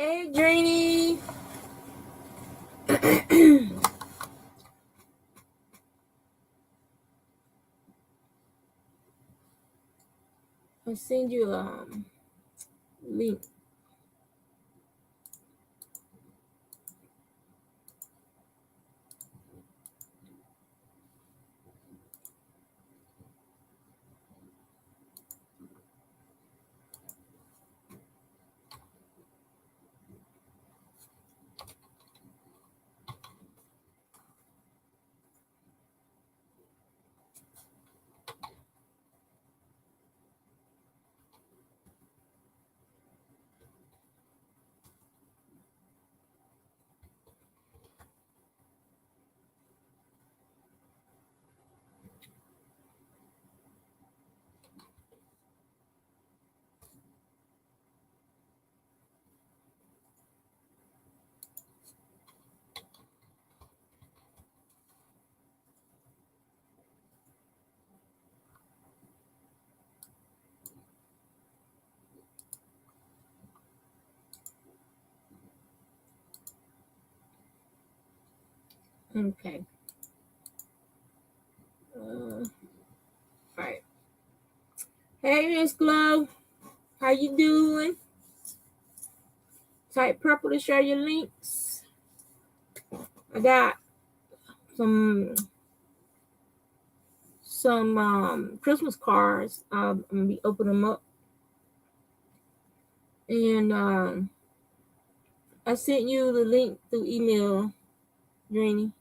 Hey, Drini. I'll send you a link. Okay. All right. Hey, Miss Glow. How you doing? Type purple to share your links. I got some Christmas cards. I'm gonna be opening them up, and I sent you the link through email, Drini.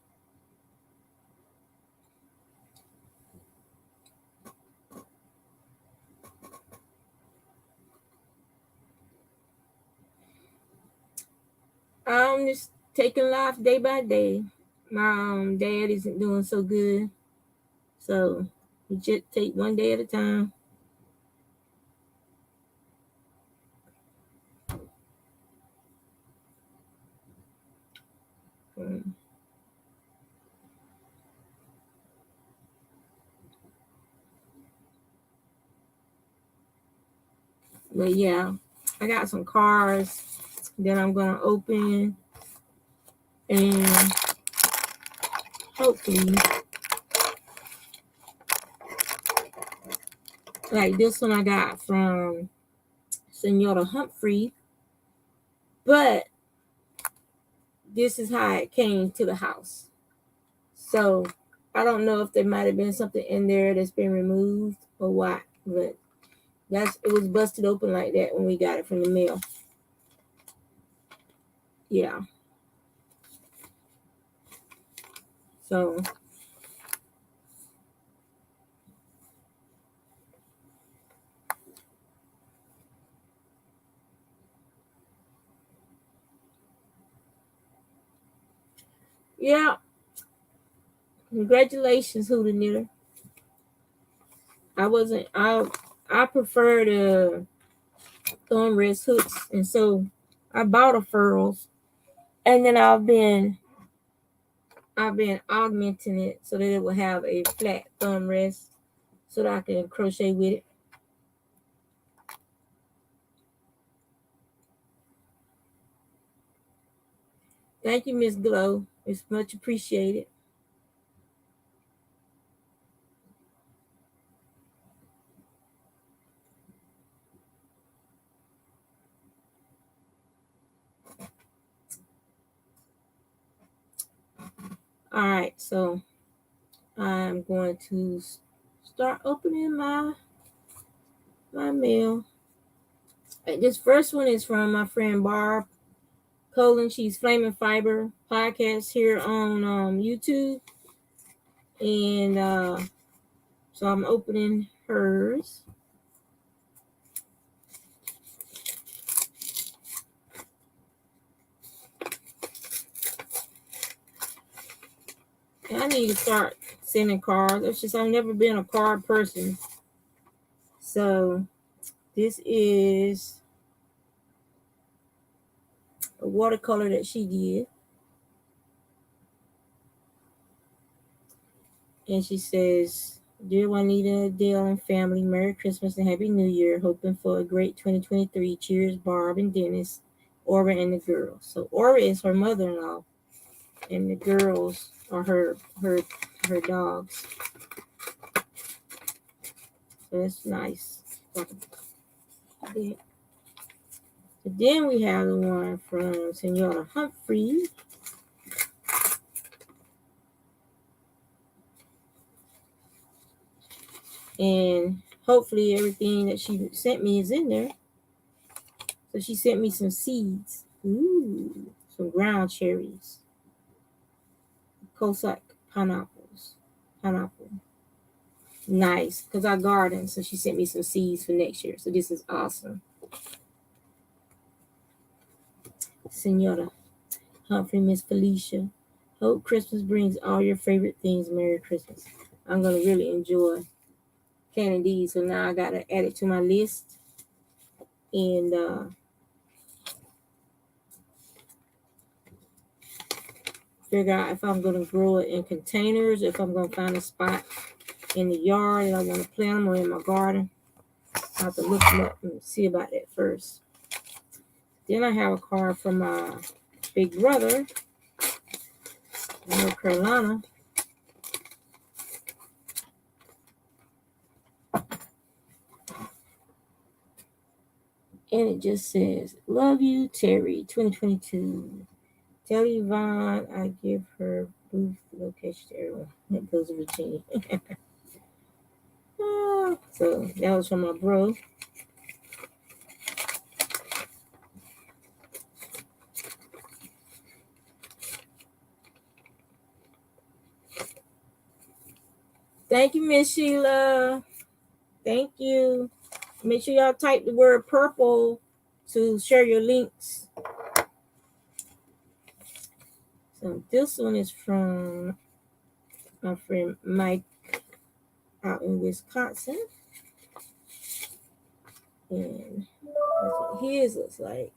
I'm just taking life day by day. My dad isn't doing so good, so we just take one day at a time. Um, But yeah, I got some cards that I'm gonna open, and hopefully, like this one I got from Senora Humphrey. But this is how it came to the house. So I don't know if there might have been something in there that's been removed or what, but it was busted open like that when we got it from the mail. Yeah. So yeah. Congratulations, Hooter Knitter. I prefer the thumb wrist hooks, and so I bought a furls, and then I've been augmenting it so that it will have a flat thumb rest so that I can crochet with it. Thank you, Miss Glow. It's much appreciated. All right, so I'm going to start opening my mail. This first one is from my friend Barb Colin. She's Flaming Fiber podcast here on YouTube, and so I'm opening hers. And I need to start sending cards. It's just I've never been a card person. So this is a watercolor that she did. And she says, Dear Juanita, Dale, and family, Merry Christmas and Happy New Year. Hoping for a great 2023. Cheers, Barb and Dennis. Aura and the girls. So Aura is her mother-in-law, and the girls are her dogs. So that's nice. Okay. So then we have the one from Senora Humphrey. And hopefully everything that she sent me is in there. So she sent me some seeds. Ooh, some ground cherries. Cossack pineapples. Pineapple. Nice, because I garden. So she sent me some seeds for next year. So this is awesome. Senora Humphrey, Miss Felicia. Hope Christmas brings all your favorite things. Merry Christmas. I'm going to really enjoy canning these. So now I got to add it to my list. And figure out if I'm going to grow it in containers, if I'm going to find a spot in the yard and I want to plant them, or in my garden. I have to look them up and see about that first. Then I have a card from my big brother in North Carolina. And it just says, "Love you, Terry, 2022. Tell Yvonne I give her booth location to everyone that goes to Virginia." So that was from my bro. Thank you, Miss Sheila. Thank you. Make sure y'all type the word purple to share your links. So this one is from my friend Mike out in Wisconsin. And that's what his looks like.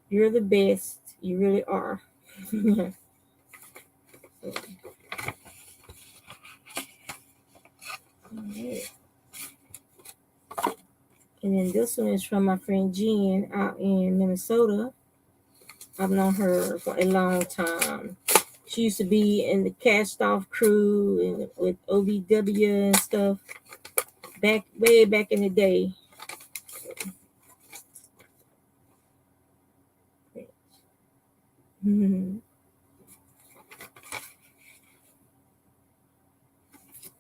You're the best. You really are. Right. And then this one is from my friend Jen out in Minnesota. I've known her for a long time. She used to be in the Cast Off crew and with OVW and stuff way back in the day.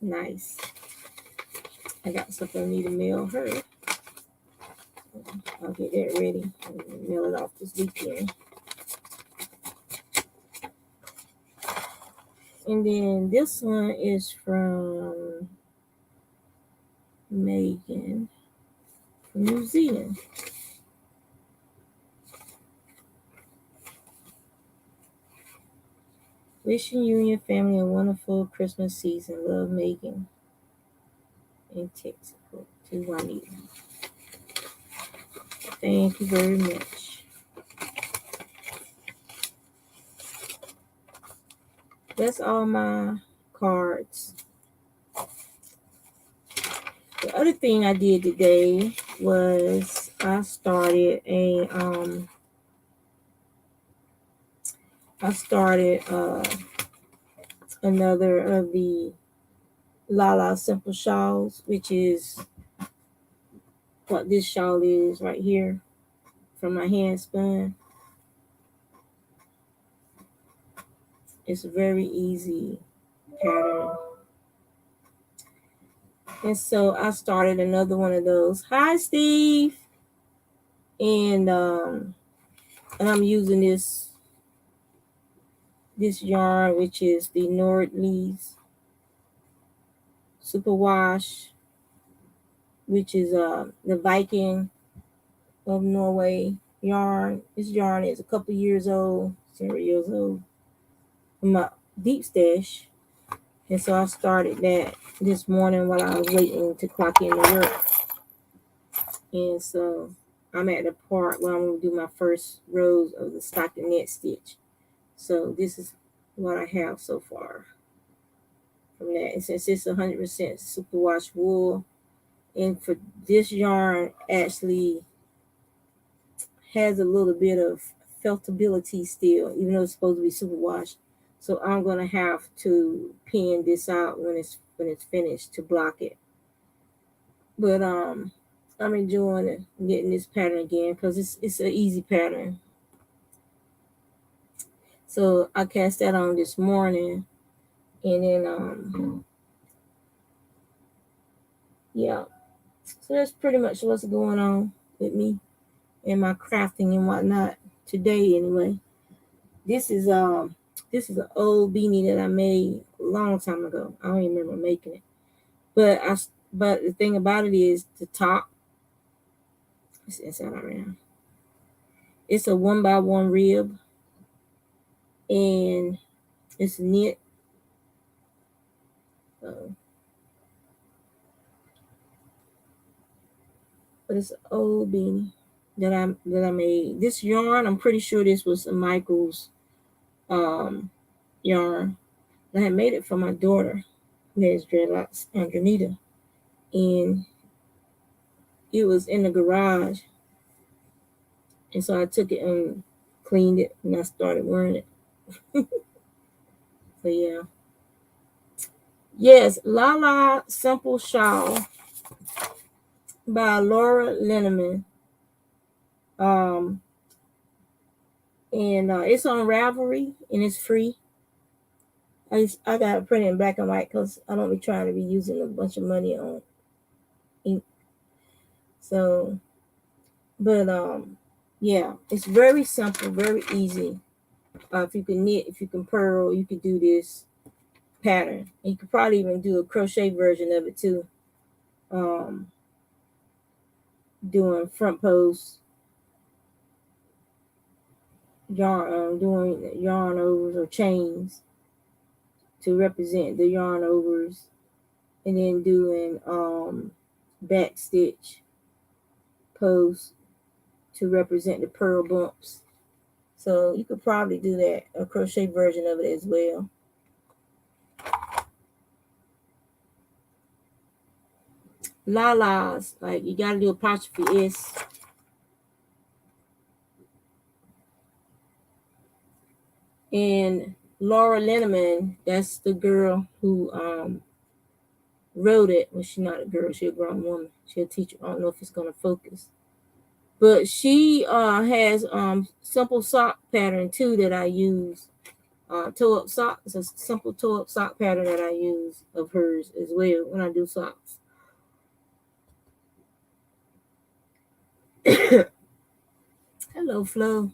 Nice. I got something I need to mail her. I'll get that ready and mail it off this weekend. And then this one is from Megan from New Zealand. Wishing you and your family a wonderful Christmas season. Love, Megan. In Texas. To Juanita. Thank you very much. That's all my cards. The other thing I did today was I started another of the Lala Simple shawls, which is what this shawl is right here from my hand spun. It's a very easy pattern. And so I started another one of those. Hi, Steve. And I'm using this yarn, which is the Nordlees Superwash, which is the Viking of Norway yarn. This yarn is a couple years old, several years old, from my deep stash. And so I started that this morning while I was waiting to clock in to work. And so I'm at the part where I'm going to do my first rows of the stockinette stitch. So this is what I have so far from that. And since it's 100% superwash wool, And for this yarn actually has a little bit of feltability still, even though it's supposed to be superwash. So I'm gonna have to pin this out when it's finished to block it. But I'm enjoying it, getting this pattern again because it's an easy pattern. So I cast that on this morning, and then yeah. So that's pretty much what's going on with me and my crafting and whatnot today anyway. This is an old beanie that I made a long time ago. I don't even remember making it. But the thing about it is the top. It's inside around. It's a 1x1 rib, and it's knit. So, but it's an old beanie that I made. This yarn, I'm pretty sure this was a Michael's yarn. I had made it for my daughter who has dreadlocks, Andronita, and it was in the garage, and so I took it and cleaned it, and I started wearing it. So yeah, yes, Lala Simple Shawl by Laura Linneman. Um, and it's on Ravelry and it's free. I got it printed in black and white because I don't be trying to be using a bunch of money on ink. So, but yeah, it's very simple, very easy. If you can knit, if you can purl, you can do this pattern. And you could probably even do a crochet version of it too. Doing front posts, yarn, doing yarn overs or chains to represent the yarn overs, and then doing back stitch posts to represent the purl bumps. So you could probably do that, a crochet version of it as well. Lala's, like you gotta do apostrophe S. And Laura Linneman, that's the girl who wrote it. Well, she's not a girl, she's a grown woman. She's a teacher. I don't know if it's gonna focus. But she has simple sock pattern too that I use. Toe up sock. It's a simple toe up sock pattern that I use of hers as well when I do socks. Hello, Flo.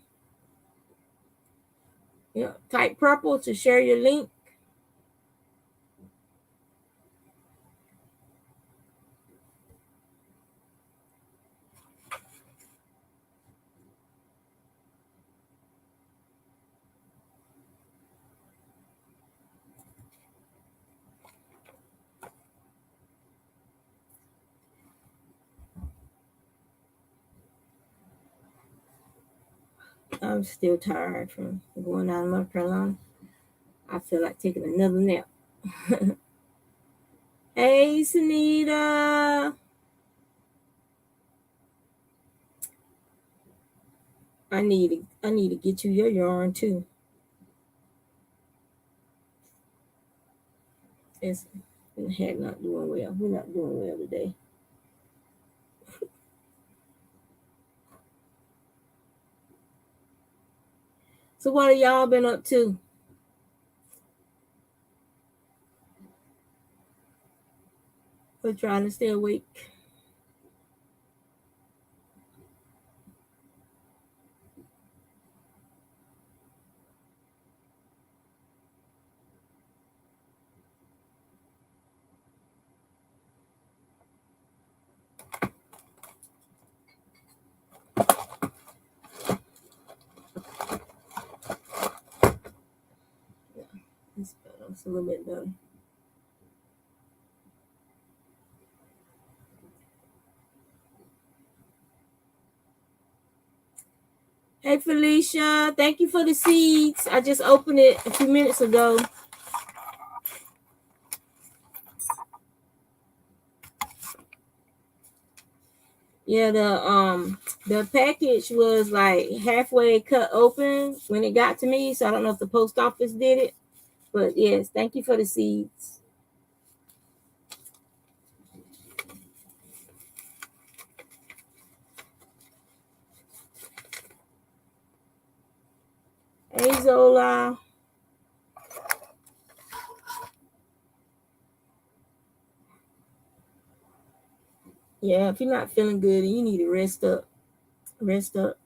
Yeah, type purple to share your link. I'm still tired from going out of North Carolina. I feel like taking another nap. Hey, Sunita. I need to get you your yarn too. It's head not doing well. We're not doing well today. So what have y'all been up to? We're trying to stay awake. It's better. It's a little bit better. Hey, Felicia. Thank you for the seeds. I just opened it a few minutes ago. Yeah, the package was like halfway cut open when it got to me, so I don't know if the post office did it. But yes, thank you for the seeds. Hey Zola. Yeah, if you're not feeling good, you need to rest up. Rest up.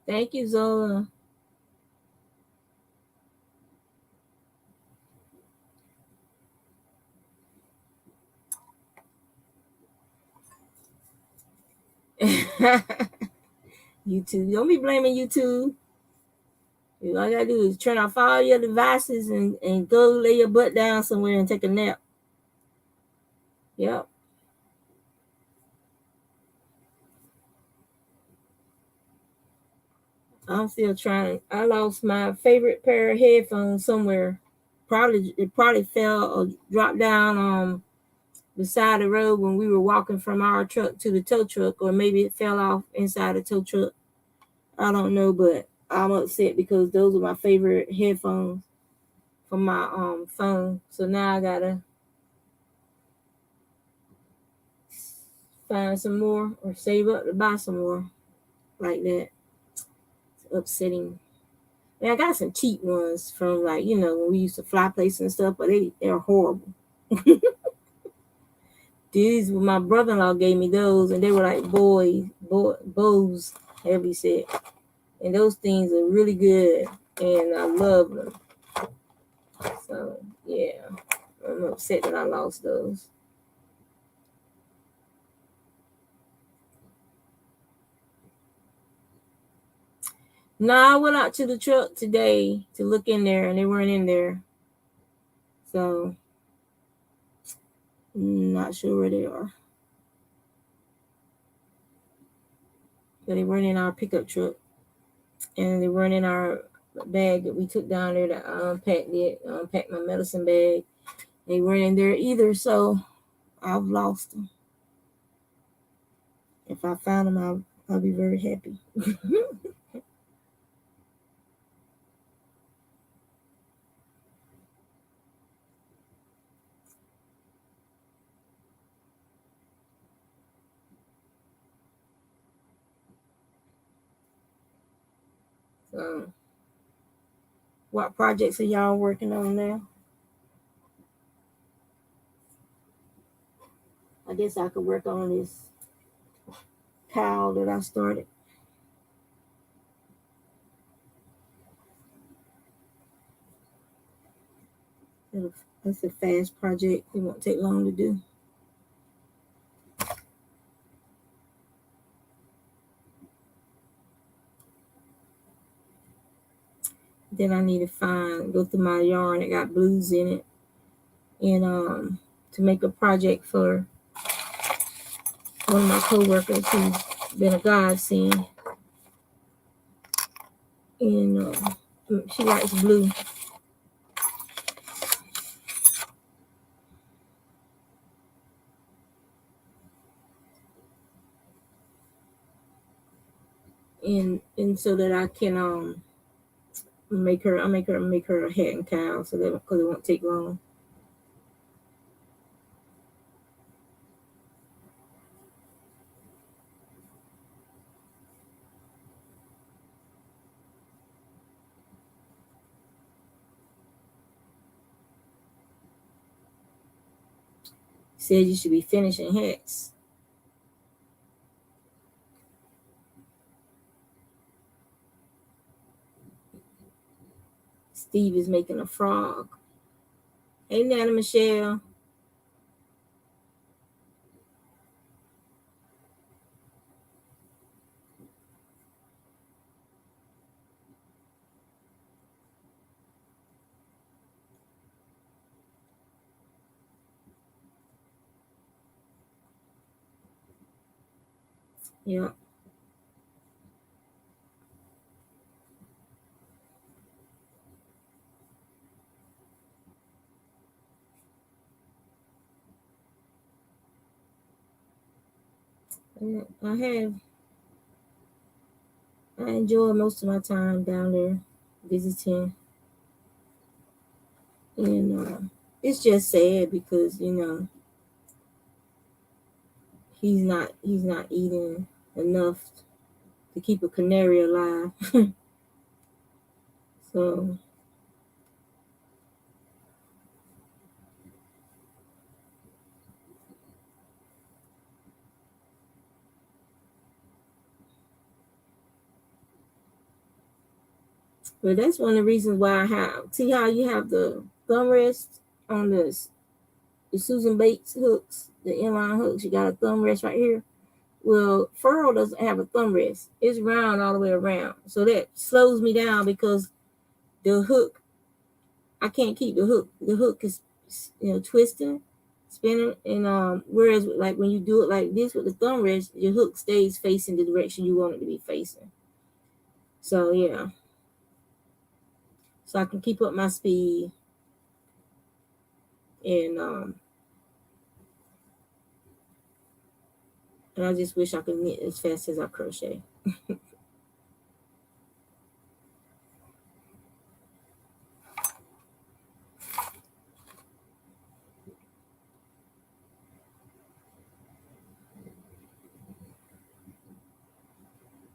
Thank you, Zola. YouTube. Don't be blaming YouTube. All I gotta do is turn off all your devices and go lay your butt down somewhere and take a nap. Yep. I'm still trying. I lost my favorite pair of headphones somewhere. Probably it probably fell or dropped down beside the road when we were walking from our truck to the tow truck, or maybe it fell off inside the tow truck. I don't know, but I'm upset because those are my favorite headphones from my phone. So now I gotta find some more or save up to buy some more like that. It's upsetting. Man, I got some cheap ones from like, when we used to fly places and stuff, but they're horrible. These my brother-in-law gave me those, and they were like Bose, however you said. And those things are really good, and I love them. So yeah, I'm upset that I lost those. No, I went out to the truck today to look in there, and they weren't in there. So not sure where they are. But they weren't in our pickup truck, and they weren't in our bag that we took down there to unpack my medicine bag. They weren't in there either, so I've lost them. If I found them, I'll be very happy. So, what projects are y'all working on now? I guess I could work on this cow that I started. That's a fast project. It won't take long to do. Then I need to go through my yarn that got blues in it, and to make a project for one of my coworkers who's been a godsend, and she likes blue. And so that I can make her a hat and cowl, so that because it won't take long. Said you should be finishing hats. Steve is making a frog. Hey, Nana Michelle. Yeah. I enjoy most of my time down there visiting, and it's just sad because he's not eating enough to keep a canary alive. So, but that's one of the reasons why I have see how you have the thumb rest on the Susan Bates hooks, the inline hooks. You got a thumb rest right here. Well, furrow doesn't have a thumb rest. It's round all the way around, so that slows me down because the hook, I can't keep the hook. The hook is twisting, spinning, and whereas like when you do it like this with the thumb rest, your hook stays facing the direction you want it to be facing. So yeah, so I can keep up my speed, and and I just wish I could knit as fast as I crochet.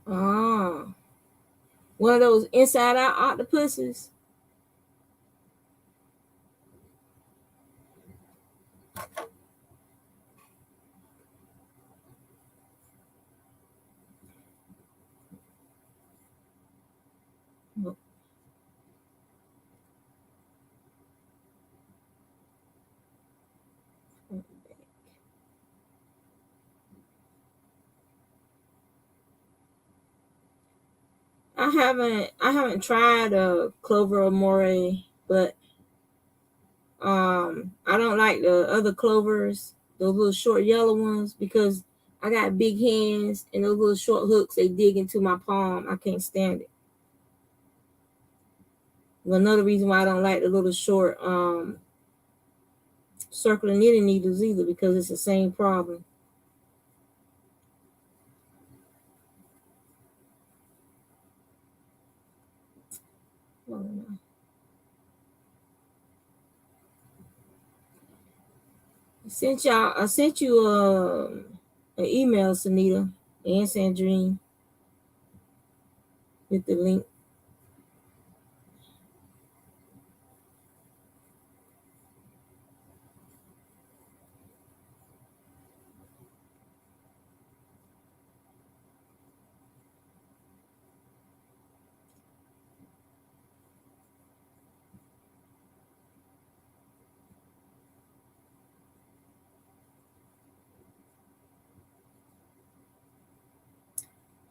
Ah, one of those inside out octopuses. I haven't tried a clover or moray, but I don't like the other clovers, those little short yellow ones, because I got big hands and those little short hooks they dig into my palm. I can't stand it. Well, another reason why I don't like the little short circular knitting needles either, because it's the same problem. I sent you an email, Sunita and Sandrine, with the link.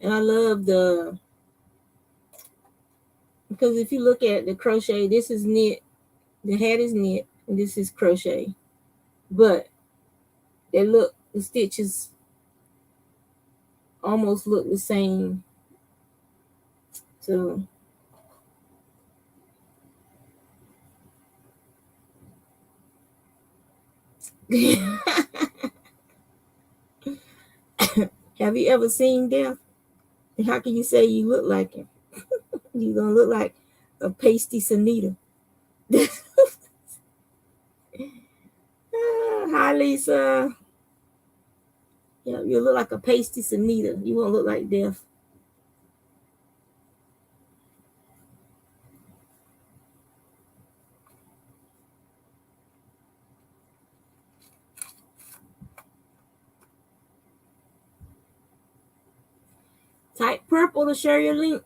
And I love because if you look at the crochet, this is knit, the hat is knit, and this is crochet. But the stitches almost look the same. So have you ever seen Death? And how can you say you look like him? You're gonna look like a pasty Sunita. Hi, Lisa. Yeah, you look like a pasty Sunita. You won't look like Death. Type purple to share your link.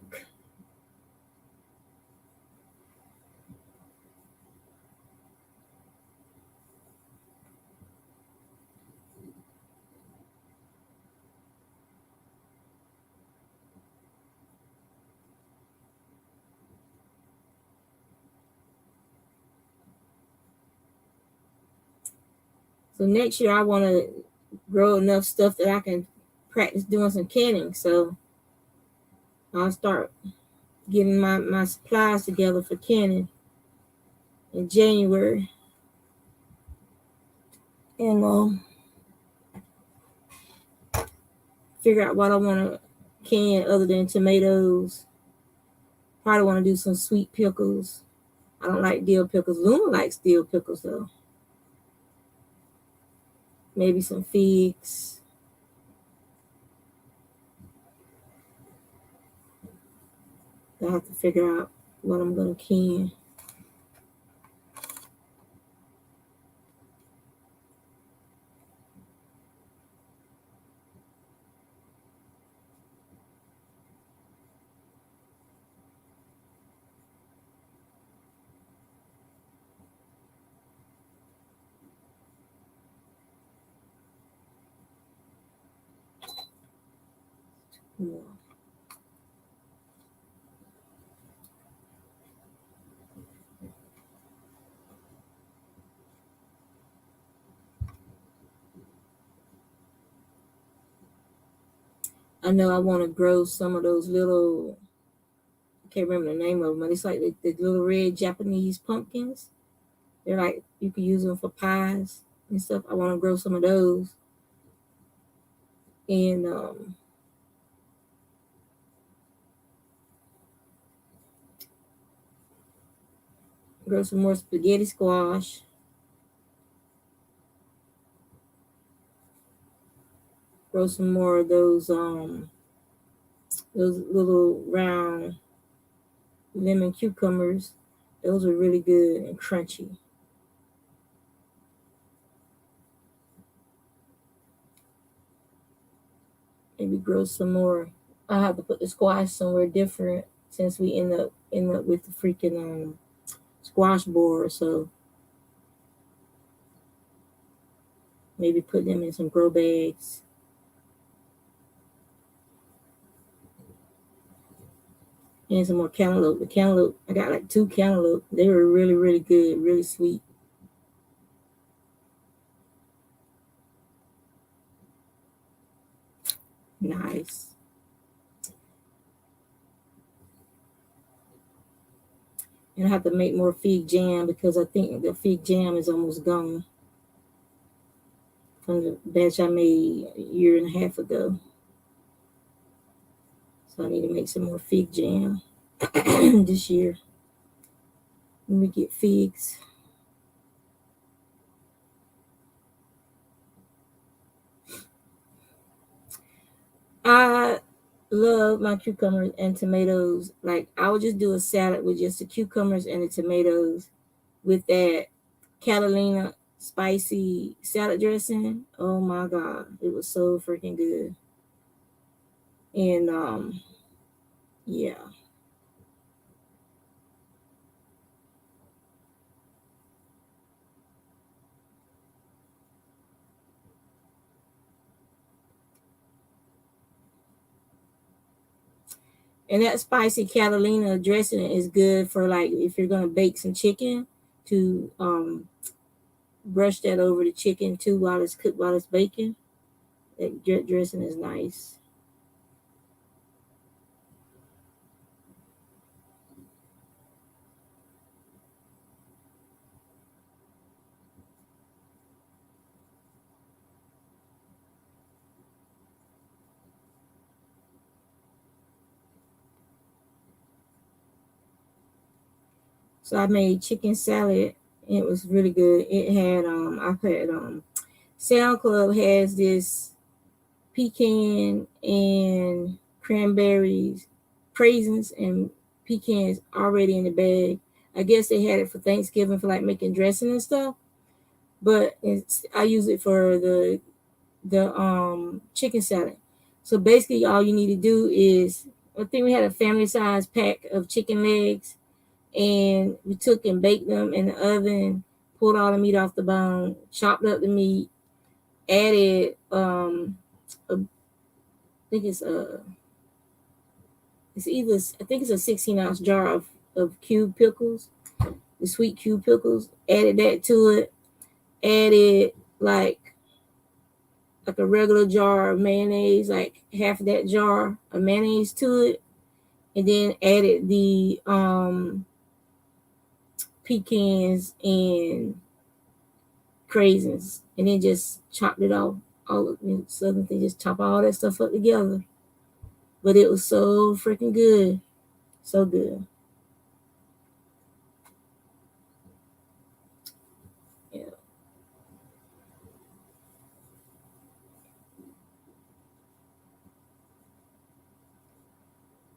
So next year I want to grow enough stuff that I can practice doing some canning. So I'll start getting my supplies together for canning in January. And figure out what I want to can other than tomatoes. Probably want to do some sweet pickles. I don't like dill pickles. Luna likes dill pickles though. Maybe some figs. I have to figure out what I'm gonna can. Yeah. I know I want to grow some of those little, I can't remember the name of them, but it's like the little red Japanese pumpkins. They're like, you can use them for pies and stuff. I want to grow some of those. And grow some more spaghetti squash. Grow some more of those little round lemon cucumbers. Those are really good and crunchy. Maybe grow some more. I have to put the squash somewhere different since we end up with the freaking squash board. So maybe put them in some grow bags. And some more cantaloupe. The cantaloupe, I got like 2 cantaloupe. They were really, really good, really sweet. Nice. And I have to make more fig jam because I think the fig jam is almost gone from the batch I made a year and a half ago. So I need to make some more fig jam this year. Let me get figs. I love my cucumbers and tomatoes. Like I would just do a salad with just the cucumbers and the tomatoes with that Catalina spicy salad dressing. Oh my god, it was so freaking good. And yeah. And that spicy Catalina dressing is good for like if you're gonna bake some chicken to brush that over the chicken too while it's cooked while it's baking. That dressing is nice. So I made chicken salad. It was really good. It had I've had Sound Club has this pecan and cranberries, craisins and pecans already in the bag. I guess they had it for Thanksgiving for like making dressing and stuff. But I use it for the chicken salad. So basically, all you need to do is I think we had a family size pack of chicken legs, and we took and baked them in the oven, pulled all the meat off the bone, chopped up the meat, added a, I think it's either I think it's a 16-ounce jar of cube pickles, the sweet cube pickles. Added that to it. Added like like a regular jar of mayonnaise, like half of that jar of mayonnaise to it, and then added the pecans and craisins, and then just chopped it off. All of the southern thing, just chop all that stuff up together. But it was so freaking good, so good. Yeah,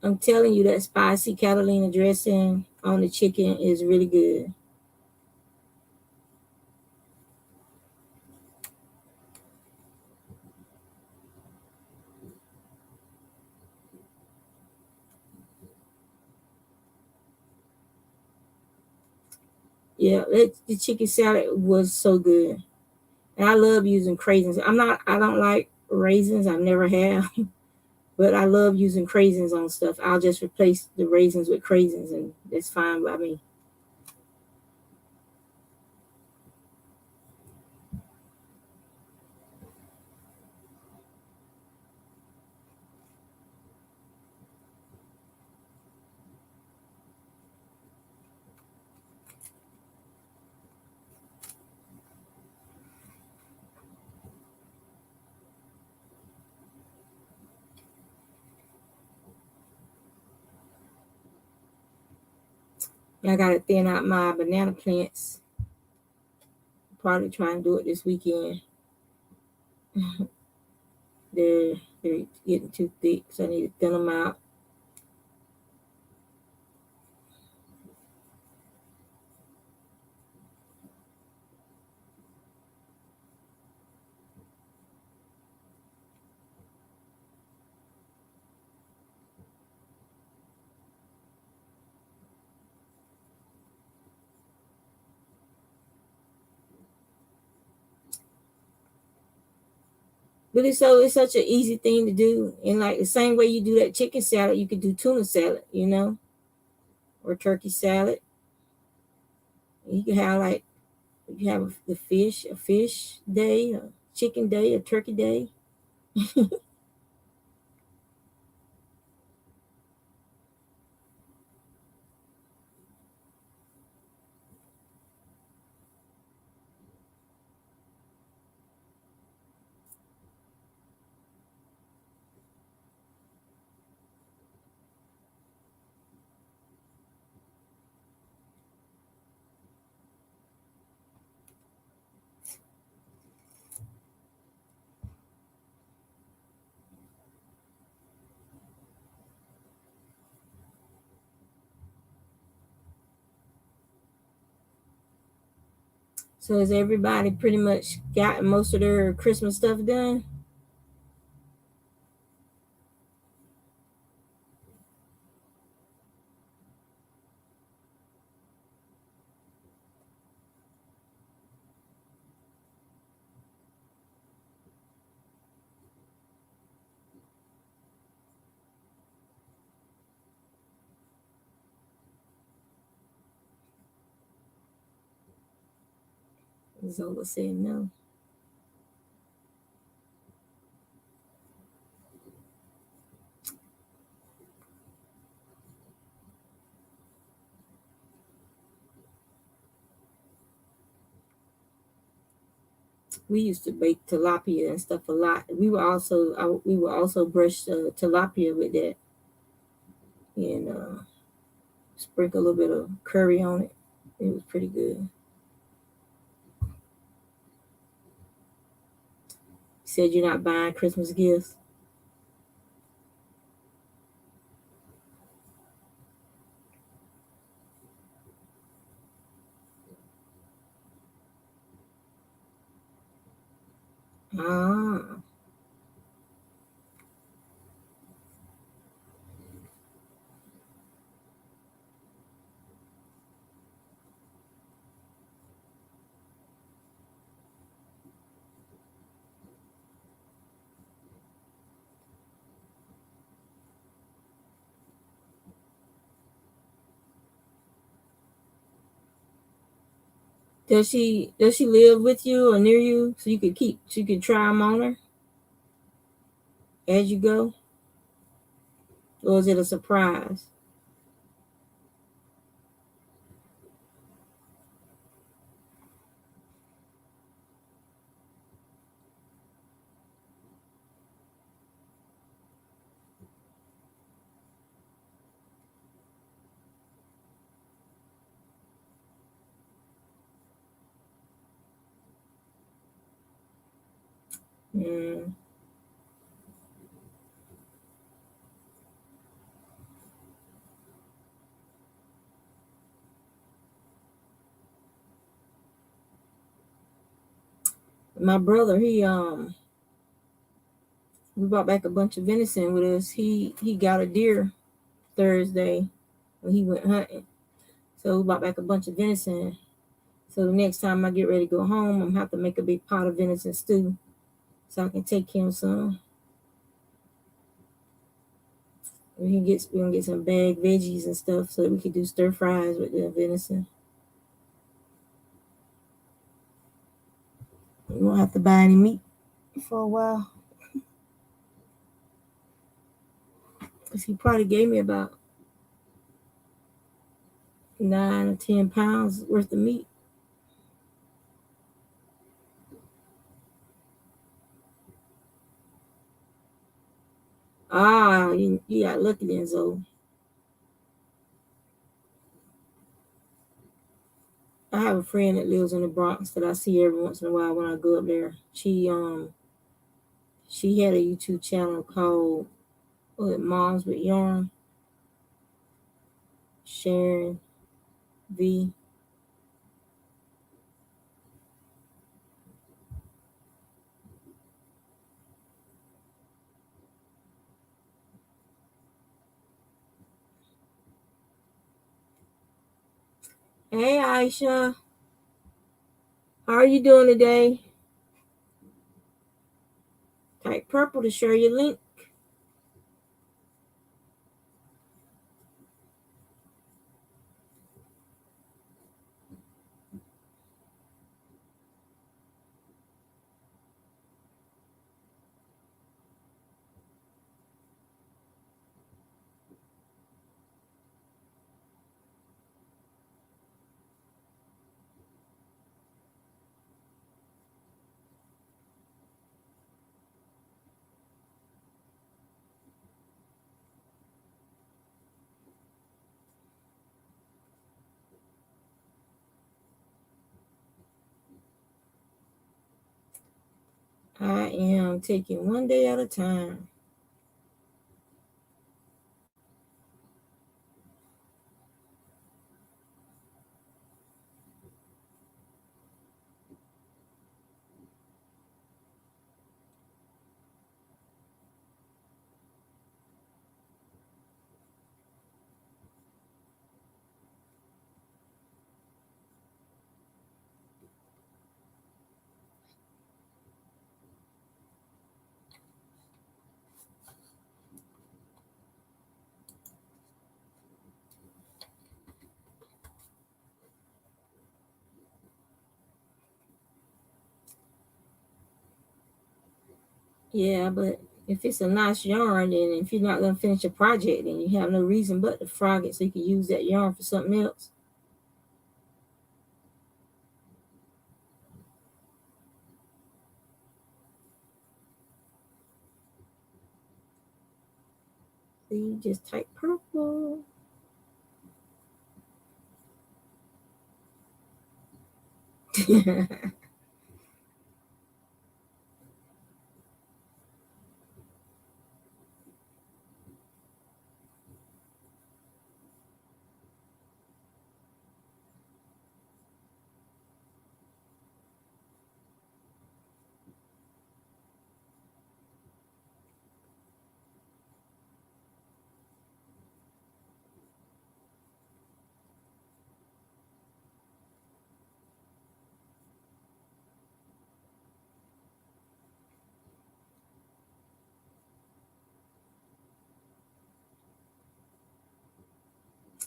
I'm telling you that spicy Catalina dressing on the chicken is really good. Yeah, the chicken salad was so good, and I love using craisins. I don't like raisins. I never have, but I love using craisins on stuff. I'll just replace the raisins with craisins, and that's fine by me. And I gotta thin out my banana plants. Probably try and do it this weekend. They're getting too thick, so I need to thin them out. But it's such an easy thing to do, and like the same way you do that chicken salad, you could do tuna salad, or turkey salad. You can have like you have a fish day, a chicken day, a turkey day. So has everybody pretty much got most of their Christmas stuff done? Zola said no. We used to bake tilapia and stuff a lot. We would also brush tilapia with that and sprinkle a little bit of curry on it. It was pretty good. You said you're not buying Christmas gifts. Ah, does she live with you or near you so you could try them on her? as you go, or is it a surprise? Mm. My brother, we brought back a bunch of venison with us. He got a deer Thursday when he went hunting. So we brought back a bunch of venison. So the next time I get ready to go home, I'm gonna have to make a big pot of venison stew so I can take him some. We're gonna get some bagged veggies and stuff so that we can do stir fries with the venison. We won't have to buy any meat for a while. Cause he probably gave me about 9 or 10 pounds worth of meat. Ah, you got lucky then, Zoe. I have a friend that lives in the Bronx that I see every once in a while when I go up there. She had a YouTube channel called Moms with Yarn, Sharon V. Hey Aisha, how are you doing today? Type purple to share your link. I am taking one day at a time. Yeah, but if it's a nice yarn, then if you're not gonna finish a project, then you have no reason but to frog it so you can use that yarn for something else. So you just type purple.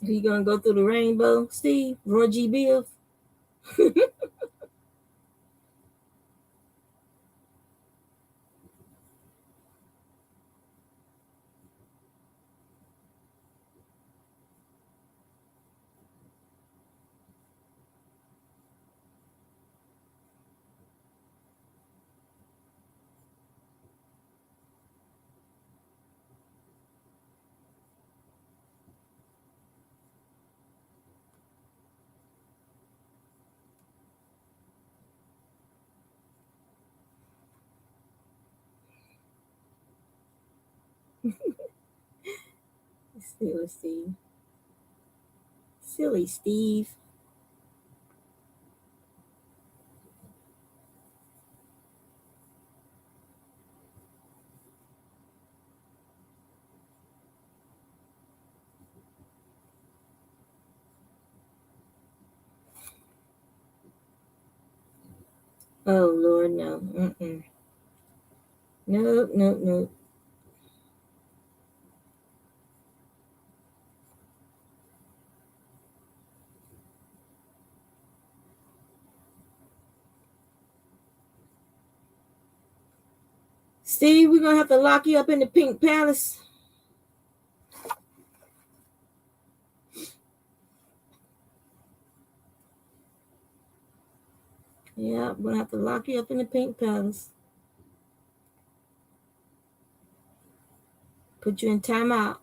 You gonna go through the rainbow, Steve? Roy G. Biv? Silly Steve. Silly Steve. Oh Lord, no. Mm-mm. Nope, nope, nope. Steve, we're gonna have to lock you up in the Pink Palace. Yeah, we're gonna have to lock you up in the Pink Palace. Put you in timeout.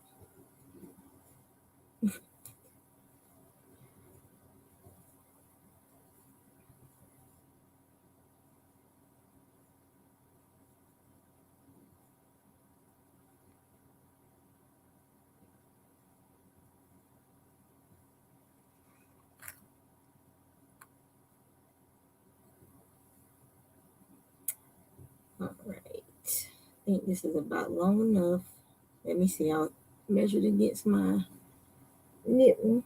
All right. I think this is about long enough. Let me see. I'll measure it against my nipple.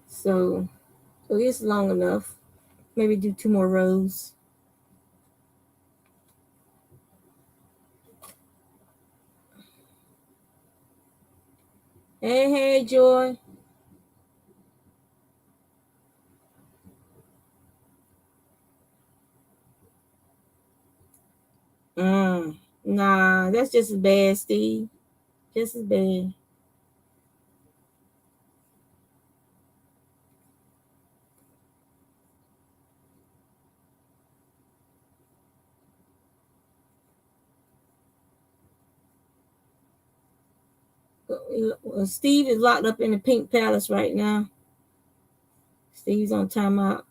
So it's long enough. Maybe do 2 more rows. Hey, hey, Joy. Nah, that's just as bad, Steve. Just as bad. Steve is locked up in the Pink Palace right now. Steve's on timeout.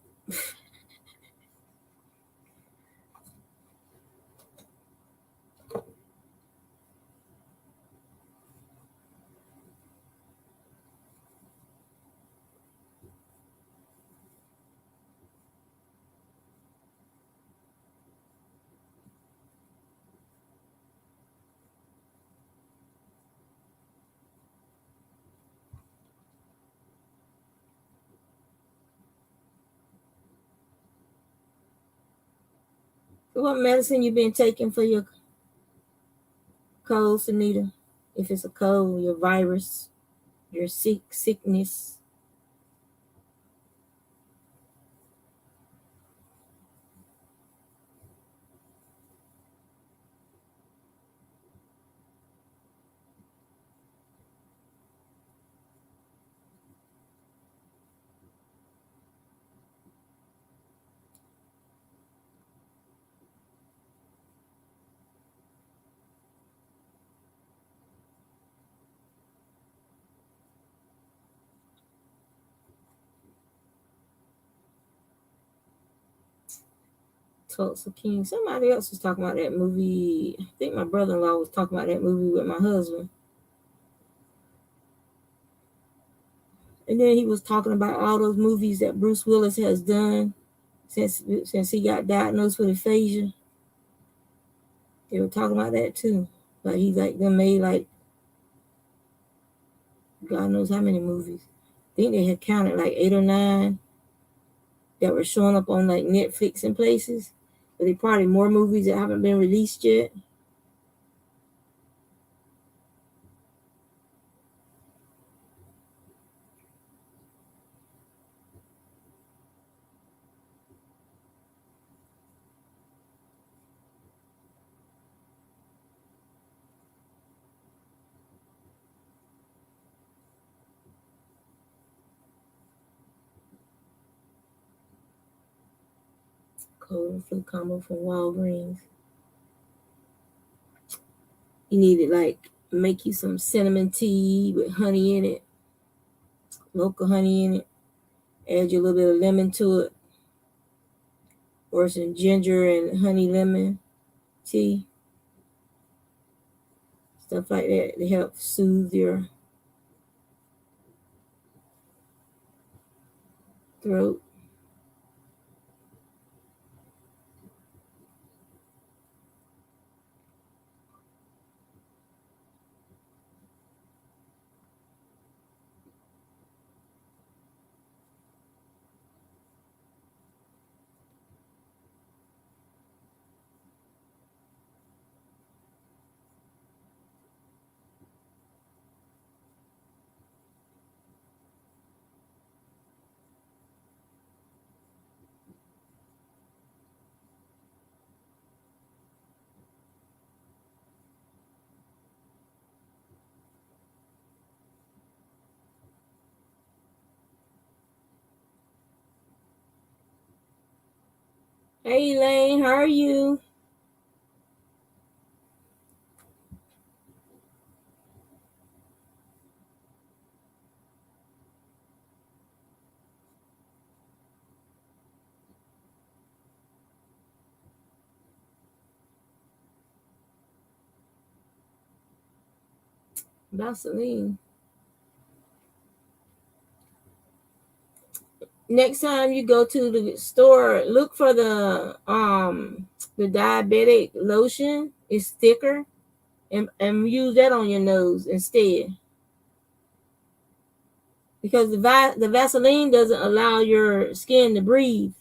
What medicine you been taking for your cold, Sunita? If it's a cold, your virus, your sickness. Tulsa King. Somebody else was talking about that movie. I think my brother-in-law was talking about that movie with my husband. And then he was talking about all those movies that Bruce Willis has done since he got diagnosed with aphasia. They were talking about that too. Like he like them made like God knows how many movies. I think they had counted like 8 or 9 that were showing up on like Netflix and places. But they probably more movies that haven't been released yet. Cold and flu combo from Walgreens. You need to like make you some cinnamon tea with honey in it, local honey in it. Add your little bit of lemon to it, or some ginger and honey lemon tea, stuff like that to help soothe your throat. Hey Elaine, how are you? Vaseline. Next time you go to the store, look for the diabetic lotion. It's thicker, and use that on your nose instead. Because the Vaseline doesn't allow your skin to breathe.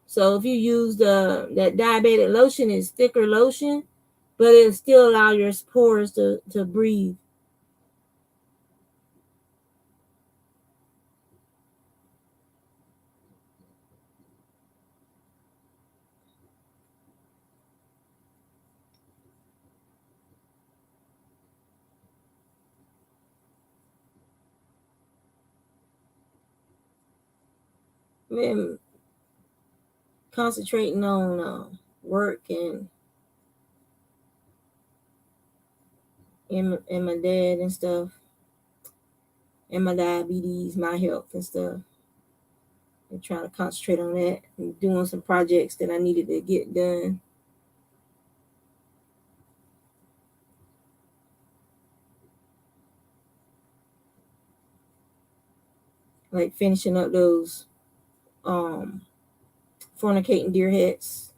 So if you use that diabetic lotion, it's thicker lotion, but it'll still allow your pores to breathe. Been concentrating on work and my dad and stuff, and my diabetes, my health and stuff, and trying to concentrate on that and doing some projects that I needed to get done, like finishing up those um fornicating deer heads.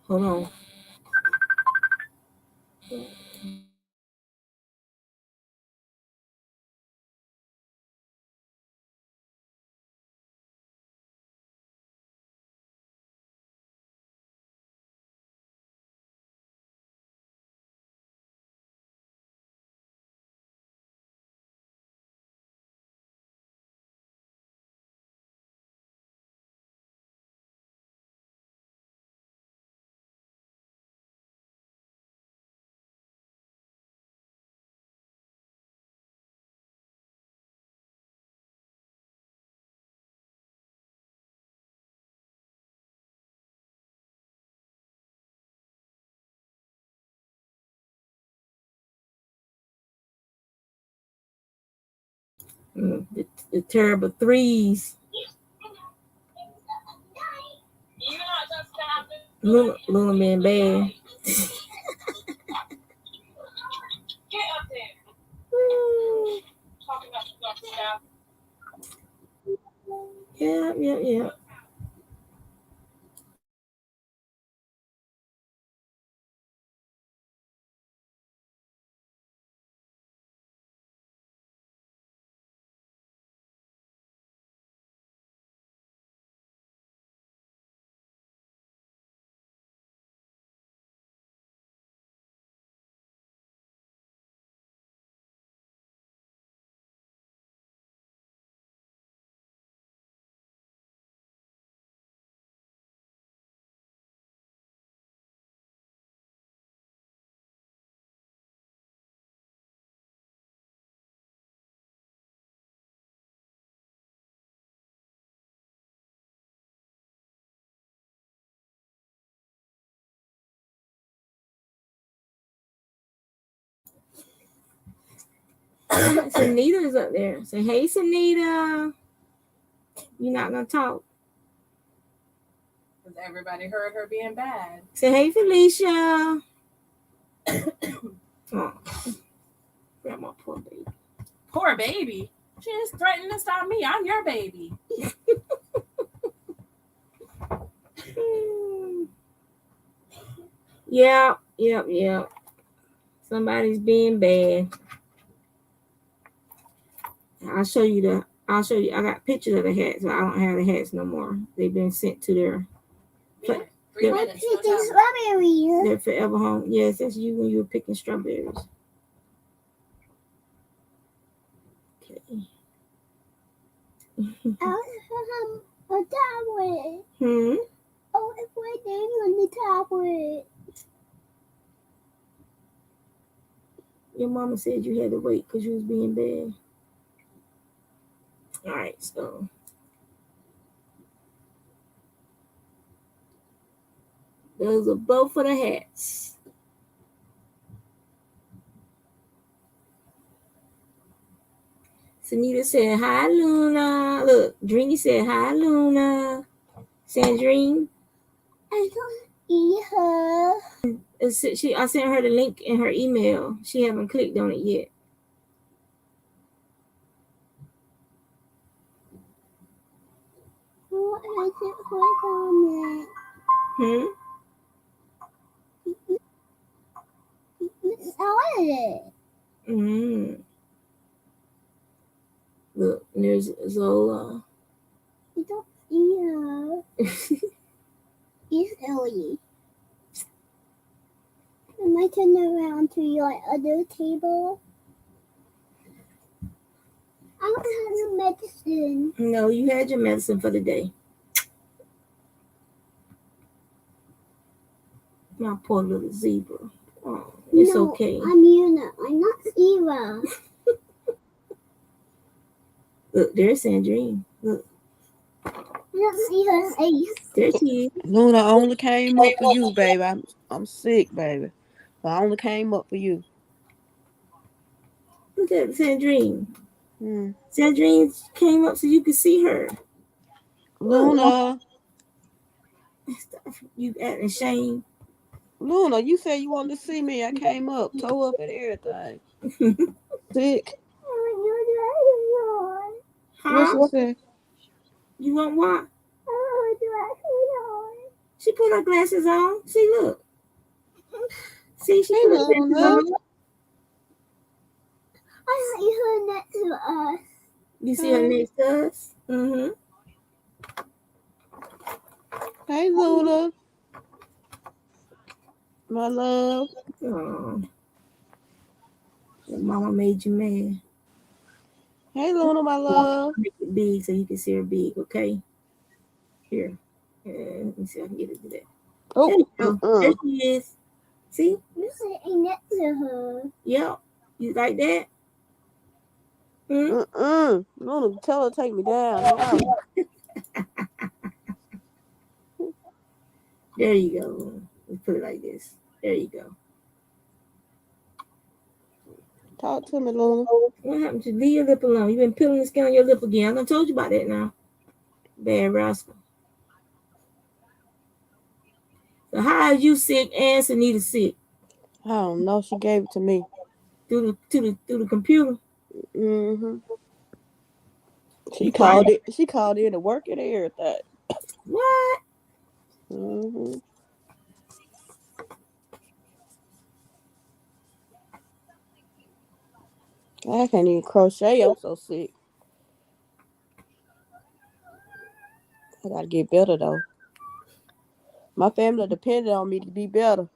Hold on. The terrible threes. Luna being bad. Yeah, yeah, yeah. Sanita's up there. Say, hey, Sanita. You're not gonna talk. Because everybody heard her being bad. Say, hey, Felicia. Oh, grandma, poor baby. Poor baby. She is threatening to stop me. I'm your baby. Yep. Somebody's being bad. I'll show you. I got pictures of the hats, but I don't have the hats no more. They've been sent to their. 3 minutes. Picking strawberries. They're forever home. Yes, that's you when you were picking strawberries. Okay. I have a tablet. Oh, it's waiting on the tablet. Your mama said you had to wait because you was being bad. All right, so. Those are both of the hats. Sunita said, hi, Luna. Look, Dreamy said, hi, Luna. Sandrine. I don't see her. I sent her the link in her email. She haven't clicked on it yet. What is it click on it? How is it? Look, there's Zola. I don't see her. It's Ellie. Am I turn around to your other table? I don't have no medicine. No, you had your medicine for the day. My poor little zebra. Oh, it's no, okay. I'm Una. I'm not Zebra. Look, there's Sandrine. Look. I don't see her face. There she is. Luna only came up for you, baby. I'm sick, baby. I only came up for you. Look at Sandrine. Sandrine came up so you could see her. Luna. You acting ashamed. Luna, you said you wanted to see me. I came up, toe up and everything. Sick. Huh? What she said? You want what? She put her glasses on. See, look. See, she put her glasses on. I see her next to us. You see her next to us? Hey, Luna. My love. Oh. Your mama made you mad. Hey, Luna, my love. Make it big so you can see her big, okay? Here. Let me see if I can get it to that. Oh, there you go. There she is. See? You're sitting next to her. Yep. You like that? Luna, tell her to take me down. There you go. Let's put it like this. There you go. Talk to me, Luna. What happened to leave your lip alone? You've been peeling the skin on your lip again. I done told you about that now. Bad rascal. So how is you sick and Sunita sick? I don't know. She gave it to me. Through the computer? She called it. She called in to work and everything. What? I can't even crochet. I'm so sick. I gotta get better though. My family depended on me to be better.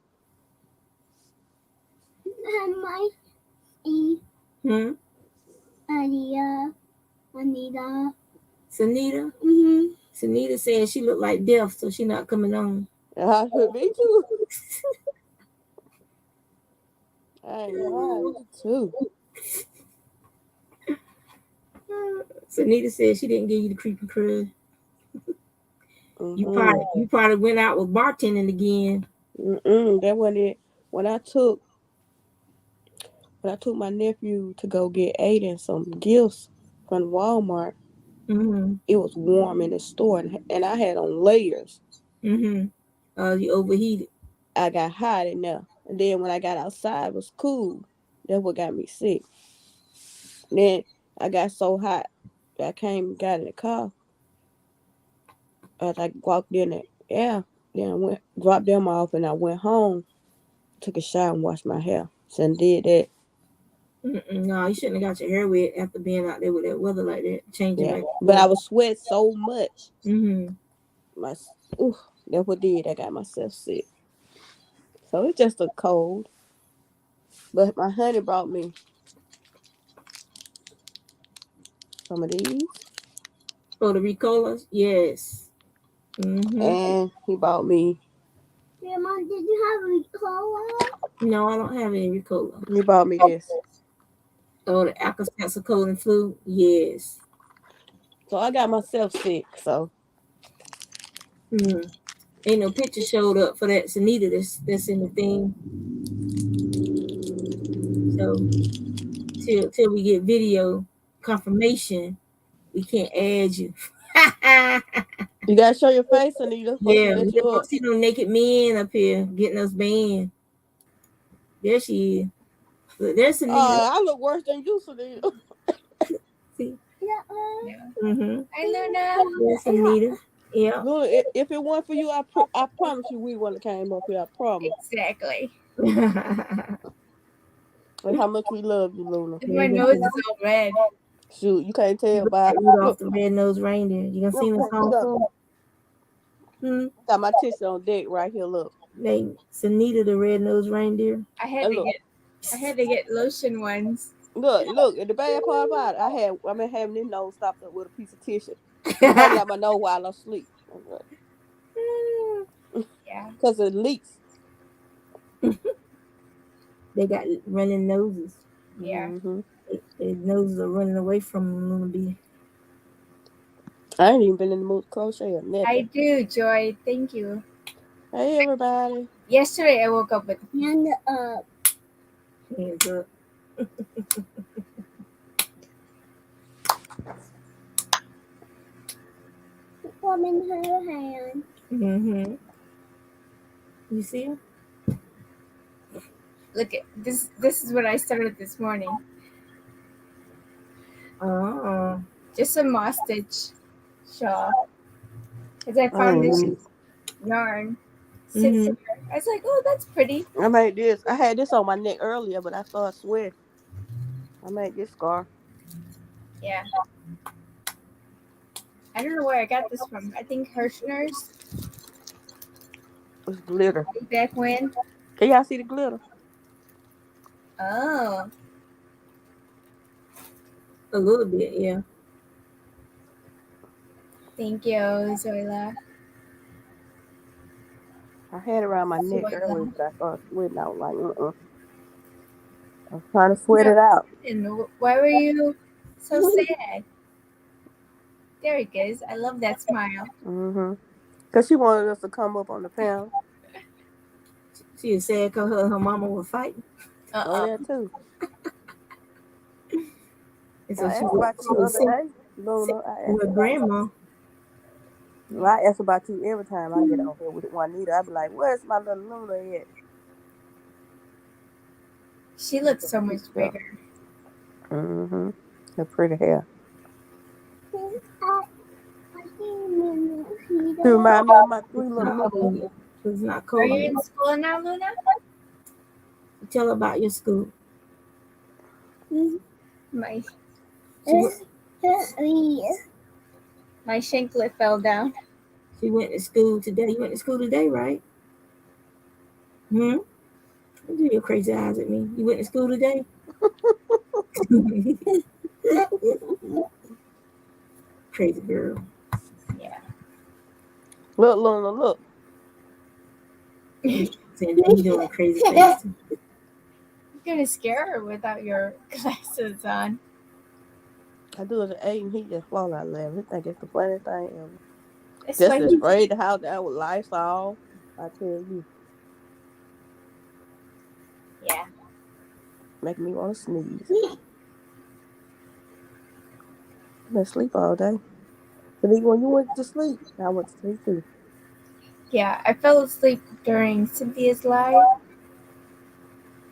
Anita. Sunita? Sunita said she looked like death, so she not coming on. Me too. Hey, me too. Sunita said she didn't give you the creepy crud. You probably went out with bartending again. That wasn't it. When I took But I took my nephew to go get Aiden some gifts from Walmart. Mm-hmm. It was warm in the store, and I had on layers. Mm-hmm. You overheated. I got hot in there. And then when I got outside, it was cool. That's what got me sick. Then I got so hot, I came and got in the car. As I walked in it, yeah. Then I went, dropped them off, and I went home, took a shower, and washed my hair. So I did that. No, you shouldn't have got your hair wet after being out there with that weather like that, changing Yeah. back. But I was sweating so much. Mm-hmm. My, ooh, that's what did. I got myself sick. So it's just a cold. But my honey brought me some of these. Oh, the Ricolas? Yes. Mm-hmm. And he bought me, Grandma, did you have a cola? No, I don't have any Ricola. he bought me this. Oh, the Alka-Seltzer cold and flu? Yes. So I got myself sick. So Mm. Ain't no picture showed up for that Sanita that's in the thing. So till we get video confirmation, we can't add you. you gotta show your face, Anita, before she Yeah, we let you don't up. see no naked men up here getting us banned. There she is. Look, there's Anita. I look worse than you, Anita. See? Yeah. Mm-hmm. Hi, Luna. There's Anita. Yeah. Look, if it weren't for you, I promise you we wouldn't have came up here. I promise. Exactly. And how much we love you, Luna. My nose is all red. Shoot, you can't tell by Rudolph look. the red-nosed reindeer. You gonna sing the song Look, for him? got my tissue on deck right here. Look, They Sanita the red-nosed reindeer. I had and to look, get lotion ones. look. And the bad part about it, I've been having this nose stopped up with a piece of tissue, hanging out my nose while I sleep. Yeah. Cause it leaks. They got running noses. Yeah. Mm-hmm. Their noses are running away from them, Luna B. I ain't even been in the mood to crochet or nothing. I do, Joy. Thank you. Hey, everybody. Yesterday I woke up with Hand up. Hands up. One in her hand. Mm-hmm. You see him? look at this. This is what I started this morning. Oh. Just a moss stitch shawl. Because I found this yarn sits here. I was like, oh, that's pretty. I made this. I had this on my neck earlier, but I started sweating. I made this scarf. Yeah. I don't know where I got this from. I think Hirschner's. It's glitter. Way back when. Can y'all see the glitter? Oh. A little bit, yeah. Thank you, Zoila. I had it around my neck earlier, but I started sweating. I was like, I was trying to sweat it out. And why were you so sad? There it goes. I love that smile. Mm-hmm. Because she wanted us to come up on the panel. She was sad because her and her mama were fighting. Oh, that too. And so I she asked about you the was other day, Luna. with her grandma. Well, I ask about you every time I get on here with Juanita. I be like, where's my little Luna at? She looks so much bigger. Mm-hmm. Her pretty hair. She remind me of my three little nipples. It's not Are cold. you in school now, Luna? Tell her about your school. My My shanklet fell down. She went to school today. You went to school today, right? Don't do your crazy eyes at me. You went to school today? Crazy girl. Yeah. Look, Luna, look. Saying that you doing crazy things. You're gonna scare her without your glasses on. I do it at 8 and he just fall out laughing. He think it's the funniest thing ever. It's Just like to spray the house down with Lysol. I tell you. yeah. Making me want to sneeze. I've been asleep all day. But even when you went to sleep, I went to sleep too. Yeah, I fell asleep during Cynthia's live,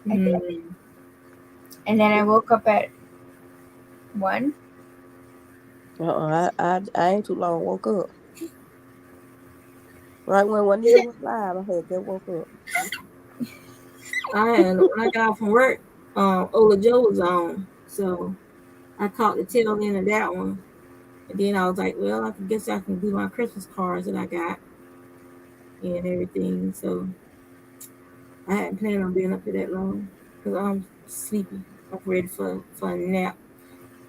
I think. Mm. And then I woke up at 1. I ain't too long woke up. Right when Juanita was live, I had just woke up. When I got off from work, Ola Joe was on, so I caught the tail end of that one. And then I was like, well, I guess I can do my Christmas cards that I got and everything. So I hadn't planned on being up here that long because I'm sleepy. I'm ready for a nap.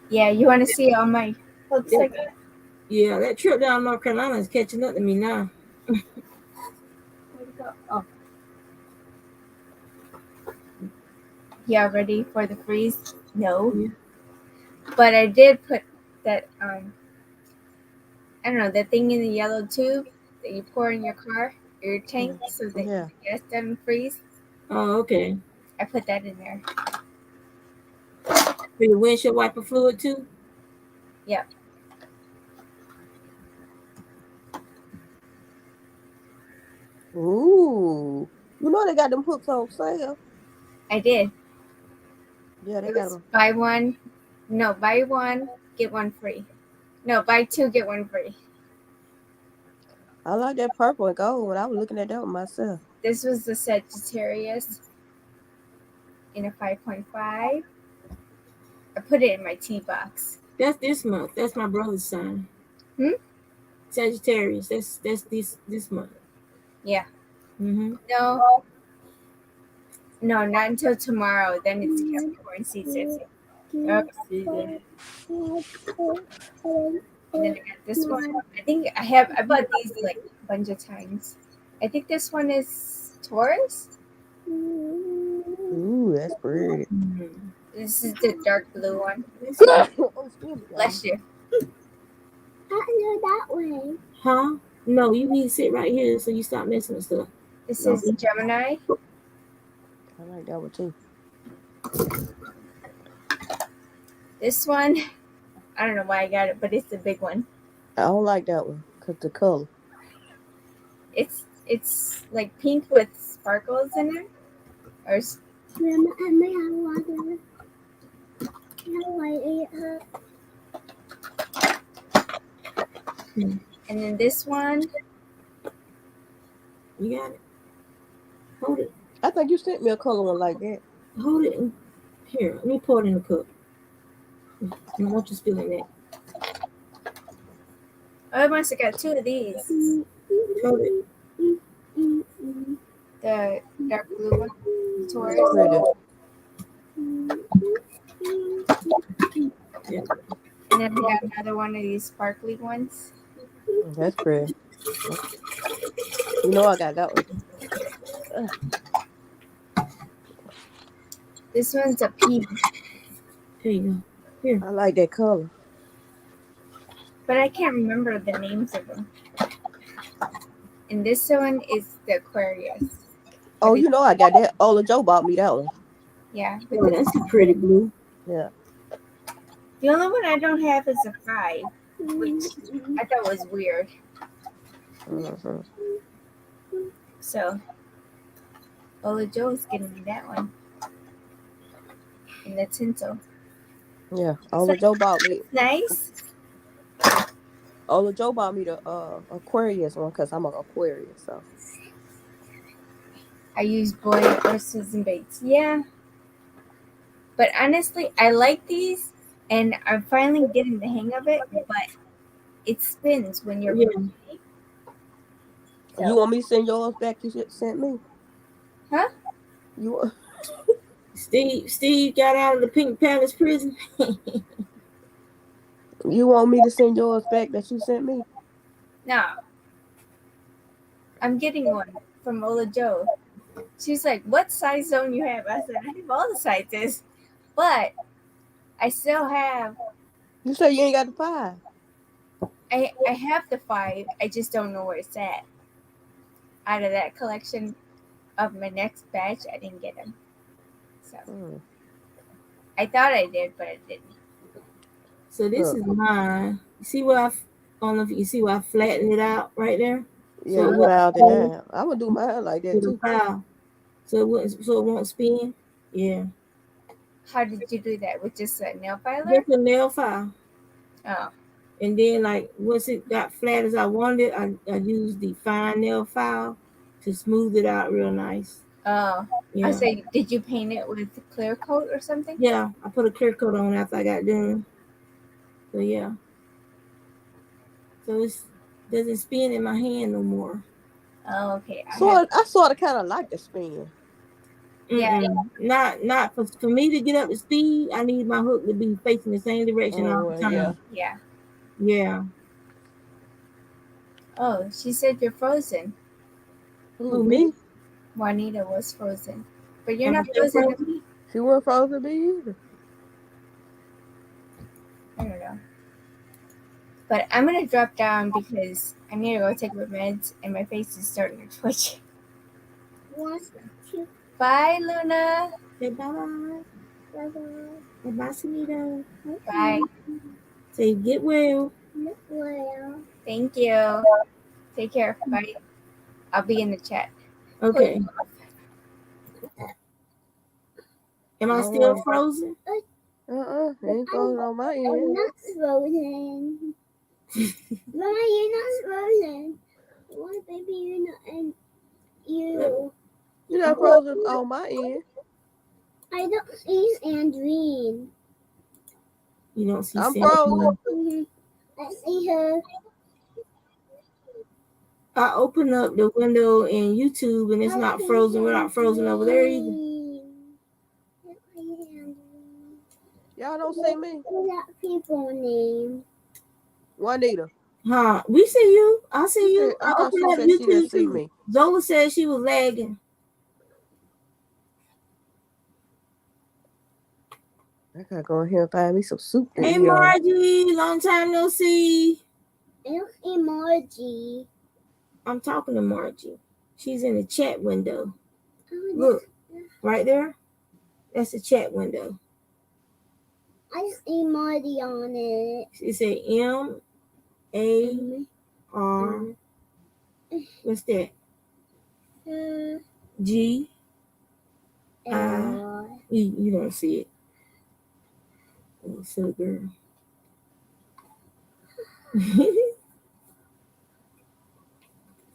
Yeah, you want to see all my. Hold a second. Yeah, that trip down North Carolina is catching up to me now. Where'd it go? Oh. Yeah, ready for the freeze? No. Yeah. But I did put that, I don't know, that thing in the yellow tube that you pour in your car, your tank, so that Yeah. the gas doesn't freeze. Oh, okay. I put that in there. For your windshield wiper fluid too? Yeah. Ooh. You know they got them hooks on sale. I did. Yeah, they It got was them. buy one, get one free. No, buy 2, get 1 free. I like that purple and gold. I was looking at that one myself. This was the Sagittarius in a 5.5. I put it in my tea box. That's this month. That's my brother's sign. Sagittarius. That's this month. Yeah. Mm-hmm. No, not until tomorrow. Then it's Capricorn season. Oh, See that? and then I got this one. I bought these like a bunch of times. I think this one is Taurus. Ooh, that's pretty. Mm-hmm. This is the dark blue one. Oh, excuse me, y'all. Bless you. I go that way. Huh? No, you need to sit right here so you stop messing with stuff. This No. is Gemini. I like that one too. This one, I don't know why I got it, but it's the big one. I don't like that one because the color. It's like pink with sparkles in it. Or Grandma, I may have water. How I eat her. and then this one. You got it. Hold it. I think you sent me a color one like that. Hold it. Here, let me pour it in the cup. I don't want you spilling that. Oh, I must have got 2 of these. Hold it. The dark blue one, Taurus. Pretty. Yeah. And then we got another one of these sparkly ones. That's pretty. You know I got that one. This one's a pink, Here you go. Here. I like that color. but I can't remember the names of them. And this one is the Aquarius. Oh, you know I got that. Ola Joe bought me that one. Yeah. Oh, that's a pretty blue. Yeah. The only one I don't have is a 5, which I thought was weird. Mm-hmm. So, Ola Joe's getting me that one. And the tinsel. Yeah. Ola Joe bought me. Nice. Ola Joe bought me the Aquarius one because I'm an Aquarius. So. I use boy or Susan Bates. Yeah. But honestly, I like these, and I'm finally getting the hang of it, but it spins when you're Yeah. You want me to send yours back? You should send me. Huh? You. Steve got out of the Pink Palace prison. You want me to send yours back that you sent me? No. I'm getting one from Ola Joe. She's like, what size zone you have? I said, I have all the sizes, but I still have, You say you ain't got the 5. I have the 5. I just don't know where it's at. Out of that collection of my next batch, I didn't get them. So I thought I did, but I didn't. So this is mine. You see where I don't know if you see where I flattened it out right there. Yeah, So it you won't filed it spin down. I would do mine like that with a too. file. So it won't spin. Yeah. How did you do that? With just a nail filer? Just a nail file. Oh. And then like once it got flat as I wanted, I used the fine nail file to smooth it out real nice. Oh. Yeah. I say, did you paint it with clear coat or something? Yeah, I put a clear coat on after I got done. So yeah. So it doesn't spin in my hand no more. Oh, okay. I sort of kind of like the spin. Yeah. Not for me to get up to speed. I need my hook to be facing the same direction all the time. Yeah. Yeah. Yeah. Oh, she said you're frozen. Who, me? Juanita was frozen. But you're Am I not still frozen. frozen? She wasn't frozen to me either. I don't know. But I'm going to drop down because I need to go take my meds and my face is starting to twitch. Bye, Luna. Say bye-bye. Bye-bye. Bye-bye, Sunita. Bye. Say get well. Well, Thank you. Take care. Bye. I'll be in the chat. Okay. Am I still frozen? Ain't frozen on my I'm end. not frozen. Mama, you're not frozen. What, baby? You're not. And you. You're not frozen on my end. I don't see Andreen. You don't see I'm Sandrine. frozen. Mm-hmm. I see her. I open up the window in YouTube and it's not frozen. We're not frozen over there either. Y'all don't see me. That people name. Juanita. Huh? We see you. I see you. I I thought open she up said she YouTube didn't see too. me. Zola said she was lagging. I gotta go in here and find me some soup to Hey eat on. Margie, long time no see. I don't see Margie. I'm talking to Margie. She's in the chat window. Oh, Look, right there. That's the chat window. I see Margie on it. It said M-A-R. What's that? G. You don't see it. Oh, silly girl.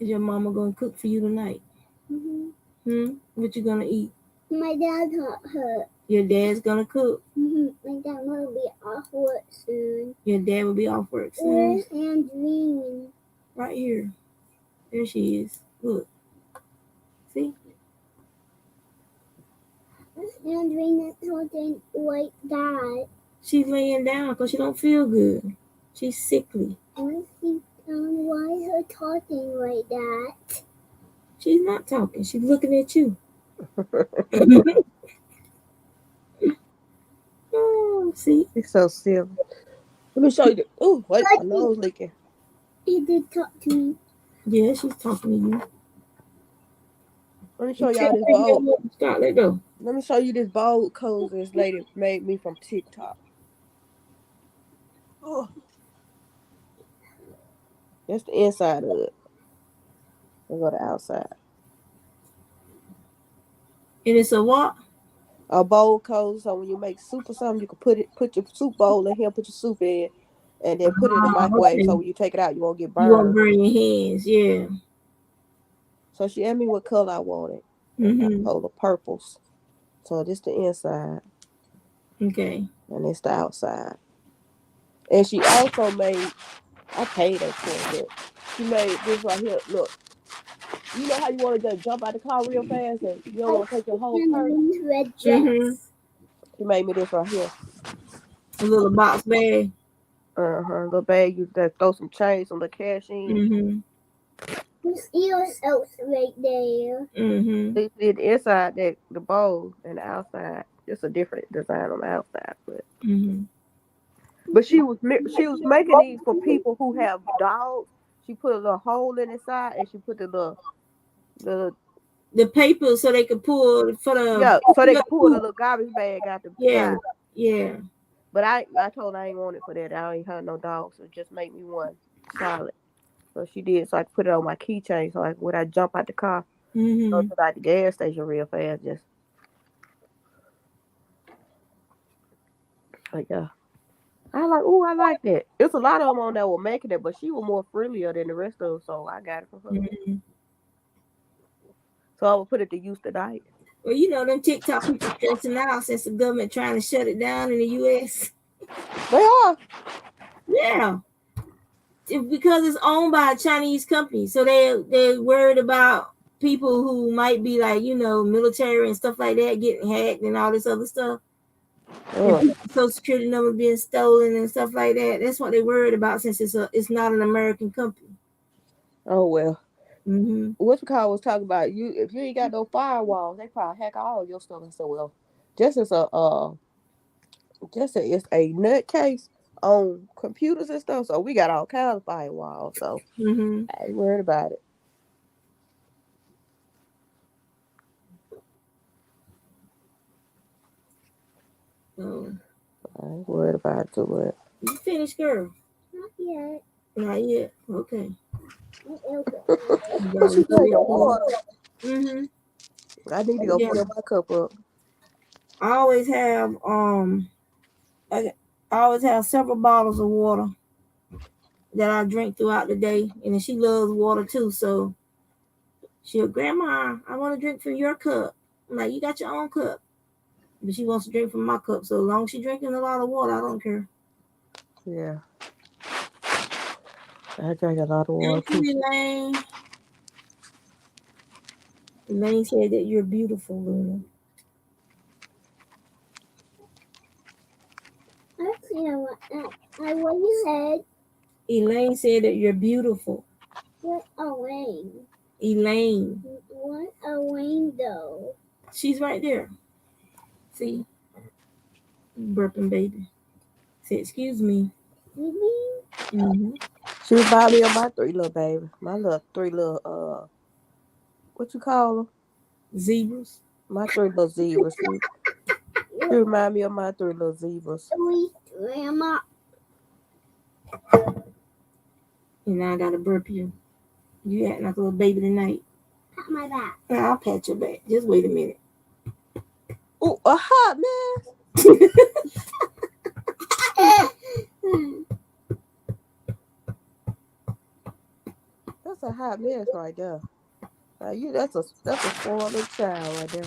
Is your mama gonna cook for you tonight? What you gonna eat? My dad taught her. Your dad's gonna cook. My dad will be off work soon. Your dad will be off work soon. Where's Andreen? Right here. There she is. Look. See? Andreen is holding like that. She's laying down because she don't feel good. She's sickly. Why is her talking like that? She's not talking. She's looking at you. Oh, see? It's so silly. Let me show you. Oh, wait, my nose leaking. He did talk to me. Yeah, she's talking to you. Let me show y'all this bowl. Stop, let go. Let me show you this bowl coat this lady made me from TikTok. Oh. That's the inside of it. Let's go to the outside. And it's a what? A bowl coat, so when you make soup or something, you can put your soup bowl in here, put your soup in, and then put it in the microwave. Okay. So when you take it out, you won't get burned. You won't burn your hands, yeah. So she asked me what color I wanted. I told her purples. So this the inside. Okay. And it's the outside. And she also made, I paid her for it. She made this right here. Look. You know how you want to just jump out the car real fast and you don't want to take your whole purse? Red dress. She made me this right here. A little box bag. Little bag you that throw some change, some little cash in. There's yourself right there. They did the inside, the bowl, and the outside. Just a different design on the outside, but she was making these for people who have dogs. She put a little hole in the side, and she put the paper so they could pull for the so they could pull the little garbage bag out the side. Yeah. But I told her I ain't want it for that. I ain't had no dogs, so just make me one solid. So she did, so I could put it on my keychain. So like when I jump out the car, go Mm-hmm. to like the gas station real fast, just like yeah. I like, ooh, I like that. It's a lot of them on that were making it, but she was more friendlier than the rest of them, so I got it from her. Mm-hmm. So I would put it to use tonight. Well, you know, them TikTok people stressing out since the government trying to shut it down in the U.S. They are. Yeah. Because it's owned by a Chinese company. So they're worried about people who might be like, you know, military and stuff like that getting hacked and all this other stuff. And Social Security number being stolen and stuff like that. That's what they're worried about since it's not an American company. Oh well. Mm-hmm. What's the call was talking about you if you ain't got no firewalls, they probably hack all your stuff and say, well, just as a it's a nutcase on computers and stuff. So we got all kinds of firewalls. So Mm-hmm. I ain't worried about it. So I ain't worried about it too much. you finished, girl? Not yet. Not yet. Okay. What she drinking? Water. Mm-hmm. I need to go Yeah. fill my cup up. I always have I always have several bottles of water that I drink throughout the day, and then she loves water too. So she'll, Grandma, I want to drink from your cup. I'm like, you got your own cup, but she wants to drink from my cup. So as long as she's drinking a lot of water, I don't care. Yeah. I drink a lot of water Thank too. you, Elaine. Elaine said that you're beautiful, Luna. Actually, what you said. Elaine said that you're beautiful. What a wing. Elaine, What a window. she's right there. See, burping baby. Say, excuse me. You mean? Mm-hmm. She remind me of my three little baby. My little three little what you call them? Zebras. My three little zebras. She remind me of my three little zebras. Sweet grandma. And now I gotta burp you. You acting like a little baby tonight. Pat my back. I'll pat your back. Just wait a minute. Ooh, a hot mess. That's a hot mess right there. That's a spoiled little child right there.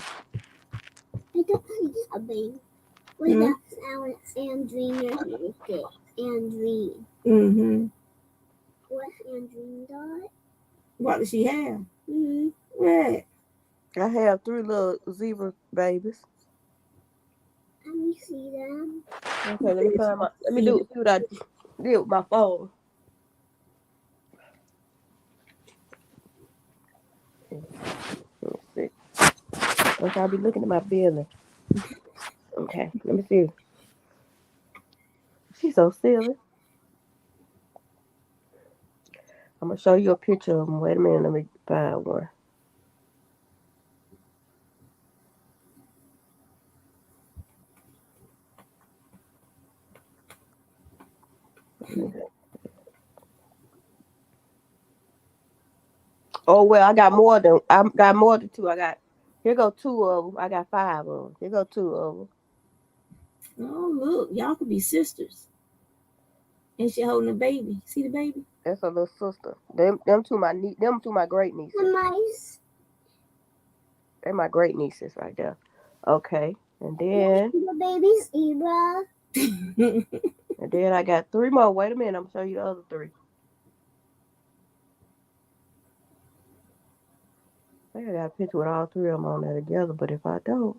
I don't see something. What Hmm? about Sandrine here? Sandrine. Mm-hmm. What Sandrine got? What does she have? Mm-hmm. What? I have three little zebra babies. Let me see them. Okay, let me find my. Let me see what I did with my phone. Let's see. Okay, I'll be looking at my billing. Okay, let me see. She's so silly. I'm gonna show you a picture of them. Wait a minute, let me find one. Oh well, I got more than two. I got here go two of them. I got five of them. Here go two of them. Oh, look. Y'all could be sisters. And she holding a baby. See the baby? That's a little sister. Them two my great The nieces. mice. They're my great nieces right there. Okay, and then The baby zebra. I got three more. Wait a minute, I'm gonna show you the other three. I think I got a picture with all three of them on there together, but if I don't,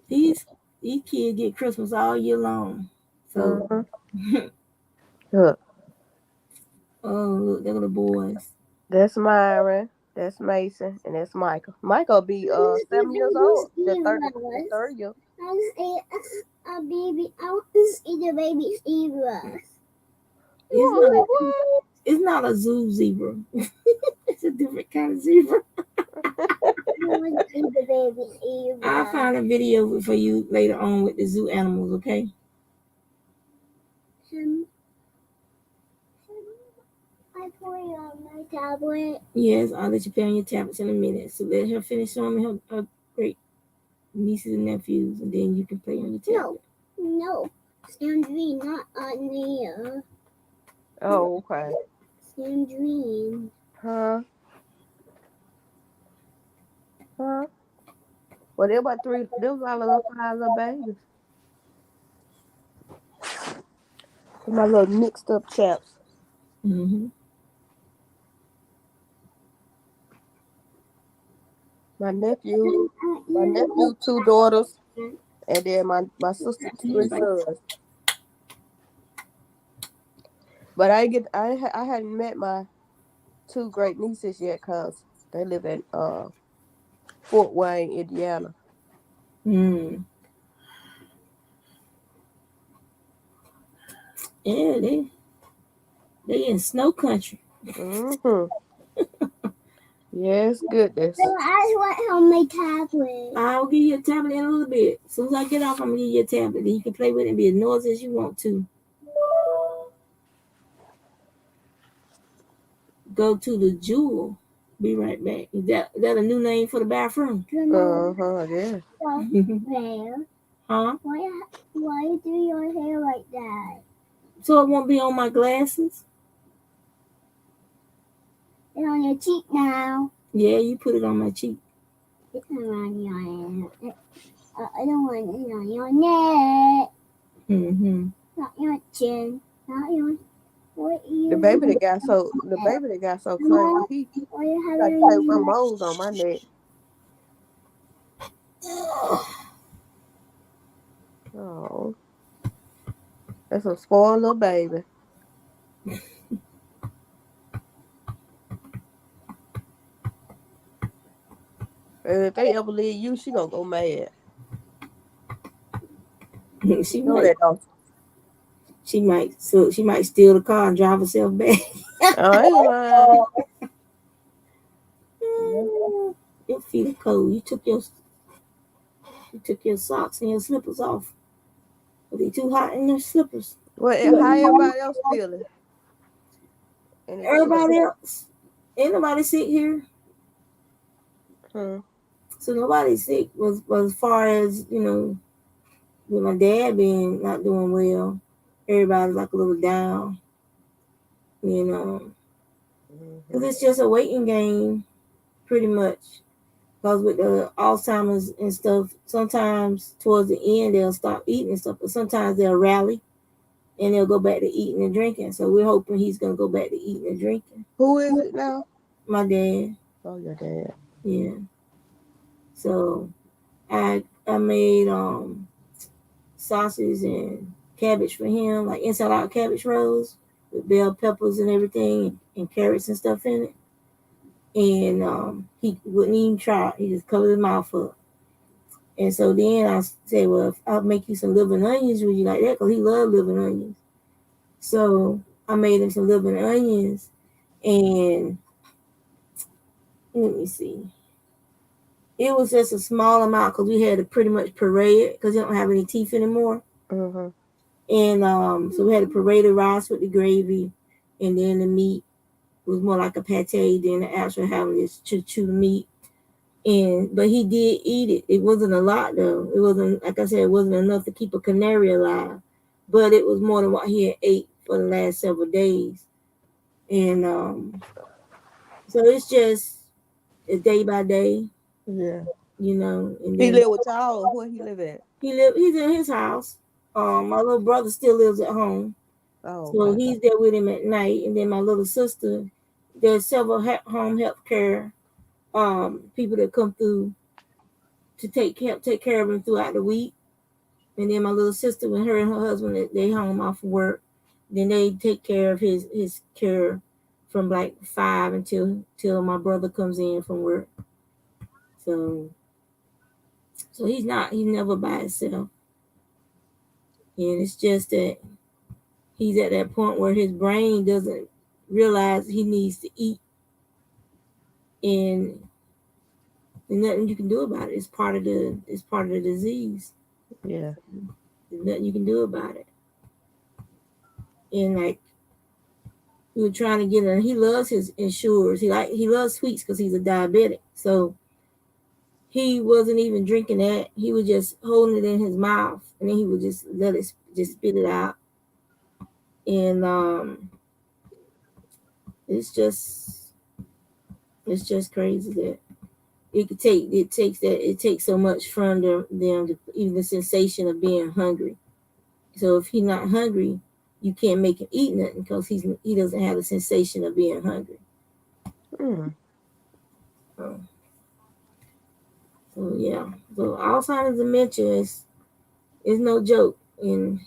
these kids get Christmas all year long. So look, oh look, they're the boys. that's Myron, that's Mason, and that's Michael. Michael be 7 years old. The third year. I see a baby. I want to see the baby zebra. It's not a zoo zebra. It's a different kind of zebra. don't want to see the baby either. I'll find a video for you later on with the zoo animals, okay? I put it on my tablet. Yes, I'll let you play on your tablets in a minute. So let her finish showing me her great nieces and nephews, and then you can play on your tablet. No. Sandrine, not on there. Oh, okay. Sandrine. Huh? Huh? Well, they're about three. Them my little 5 little babies. My little mixed up chaps. Mm-hmm. My nephew, 2 daughters, and then my sister 3 sons. But I hadn't met my 2 great nieces yet, cause they live in Fort Wayne, Indiana. Mm. Yeah, they in snow country. Mm-hmm. Yes, goodness. So I want on my tablet. I'll give you a tablet in a little bit. As soon as I get off, I'm gonna give you a tablet. Then you can play with it and be as noisy as you want to. Go to the Jewel. Be right back. Is that a new name for the bathroom? Uh-huh, yeah. Where? Huh? Why do your hair like that? So it won't be on my glasses? It's on your cheek now. Yeah, you put it on my cheek. It's not on your head. I don't want it on your neck. Mm-hmm. Not your chin. Not your. What you? The baby that got so crazy. He What you tried have to take in my your moles on my neck. Oh, that's a spoiled little baby. And if they ever leave you, she gonna go mad. she You know might that, don't she might steal the car and drive herself back. you? I ain't lying. Your feet are cold. You took your socks and your slippers off. Are they too hot in your slippers? Well, how everybody else feeling? In the chat. Everybody else, ain't nobody sick here. Hmm. So nobody sick was as far as with my dad being not doing well. Everybody's like a little down, because it's just a waiting game, pretty much. Because with the Alzheimer's and stuff, sometimes towards the end they'll stop eating and stuff, but sometimes they'll rally and they'll go back to eating and drinking. So we're hoping he's gonna go back to eating and drinking. Who is it now? My dad, Oh, your dad. yeah. So I made sausage and cabbage for him, like inside out cabbage rolls with bell peppers and everything and carrots and stuff in it. And he wouldn't even try. He just covered his mouth up. And so then I said, well, if I'll make you some liver and onions, would you like that? Because he loved liver and onions. So I made him some liver and onions. And let me see. It was just a small amount because we had to pretty much parade it because he don't have any teeth anymore. Mm-hmm. And so we had to parade the rice with the gravy, and then the meat was more like a pate than the actual having this chew meat. But he did eat it. It wasn't a lot though. It wasn't, like I said, it wasn't enough to keep a canary alive. But it was more than what he had ate for the last several days. And so it's just a day by day, Yeah. And He then live with y'all, or where he live at? he's in his house. My little brother still lives at home. Oh, So okay. he's there with him at night. And then my little sister, there's several home health care people that come through to take care of him throughout the week. And then my little sister, when her and her husband, they home off of work, then they take care of his care from like 5 until my brother comes in from work. So he's never by himself. And it's just that he's at that point where his brain doesn't realize he needs to eat. And There's nothing you can do about it. It's part of the disease. Yeah. There's nothing you can do about it. And like we were trying to get him, he loves his insurers. He loves sweets because he's a diabetic. So he wasn't even drinking that. He was just holding it in his mouth, and then he would just let it just spit it out. And it's just crazy that it takes so much from them to even the sensation of being hungry. So if he's not hungry, you can't make him eat nothing because he doesn't have the sensation of being hungry. Mm. So yeah, so Alzheimer's dementia is no joke, and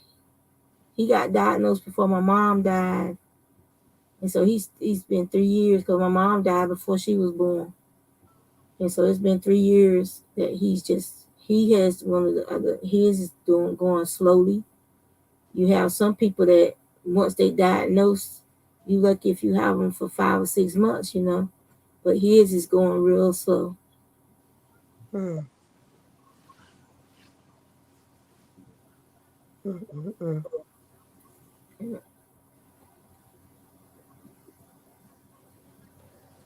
he got diagnosed before my mom died, and so he's been 3 years because my mom died before she was born, and so it's been 3 years that he has one of the other his is going slowly. You have some people that once they diagnose, you lucky if you have them for 5 or 6 months, but his is going real slow. Mm. Mm.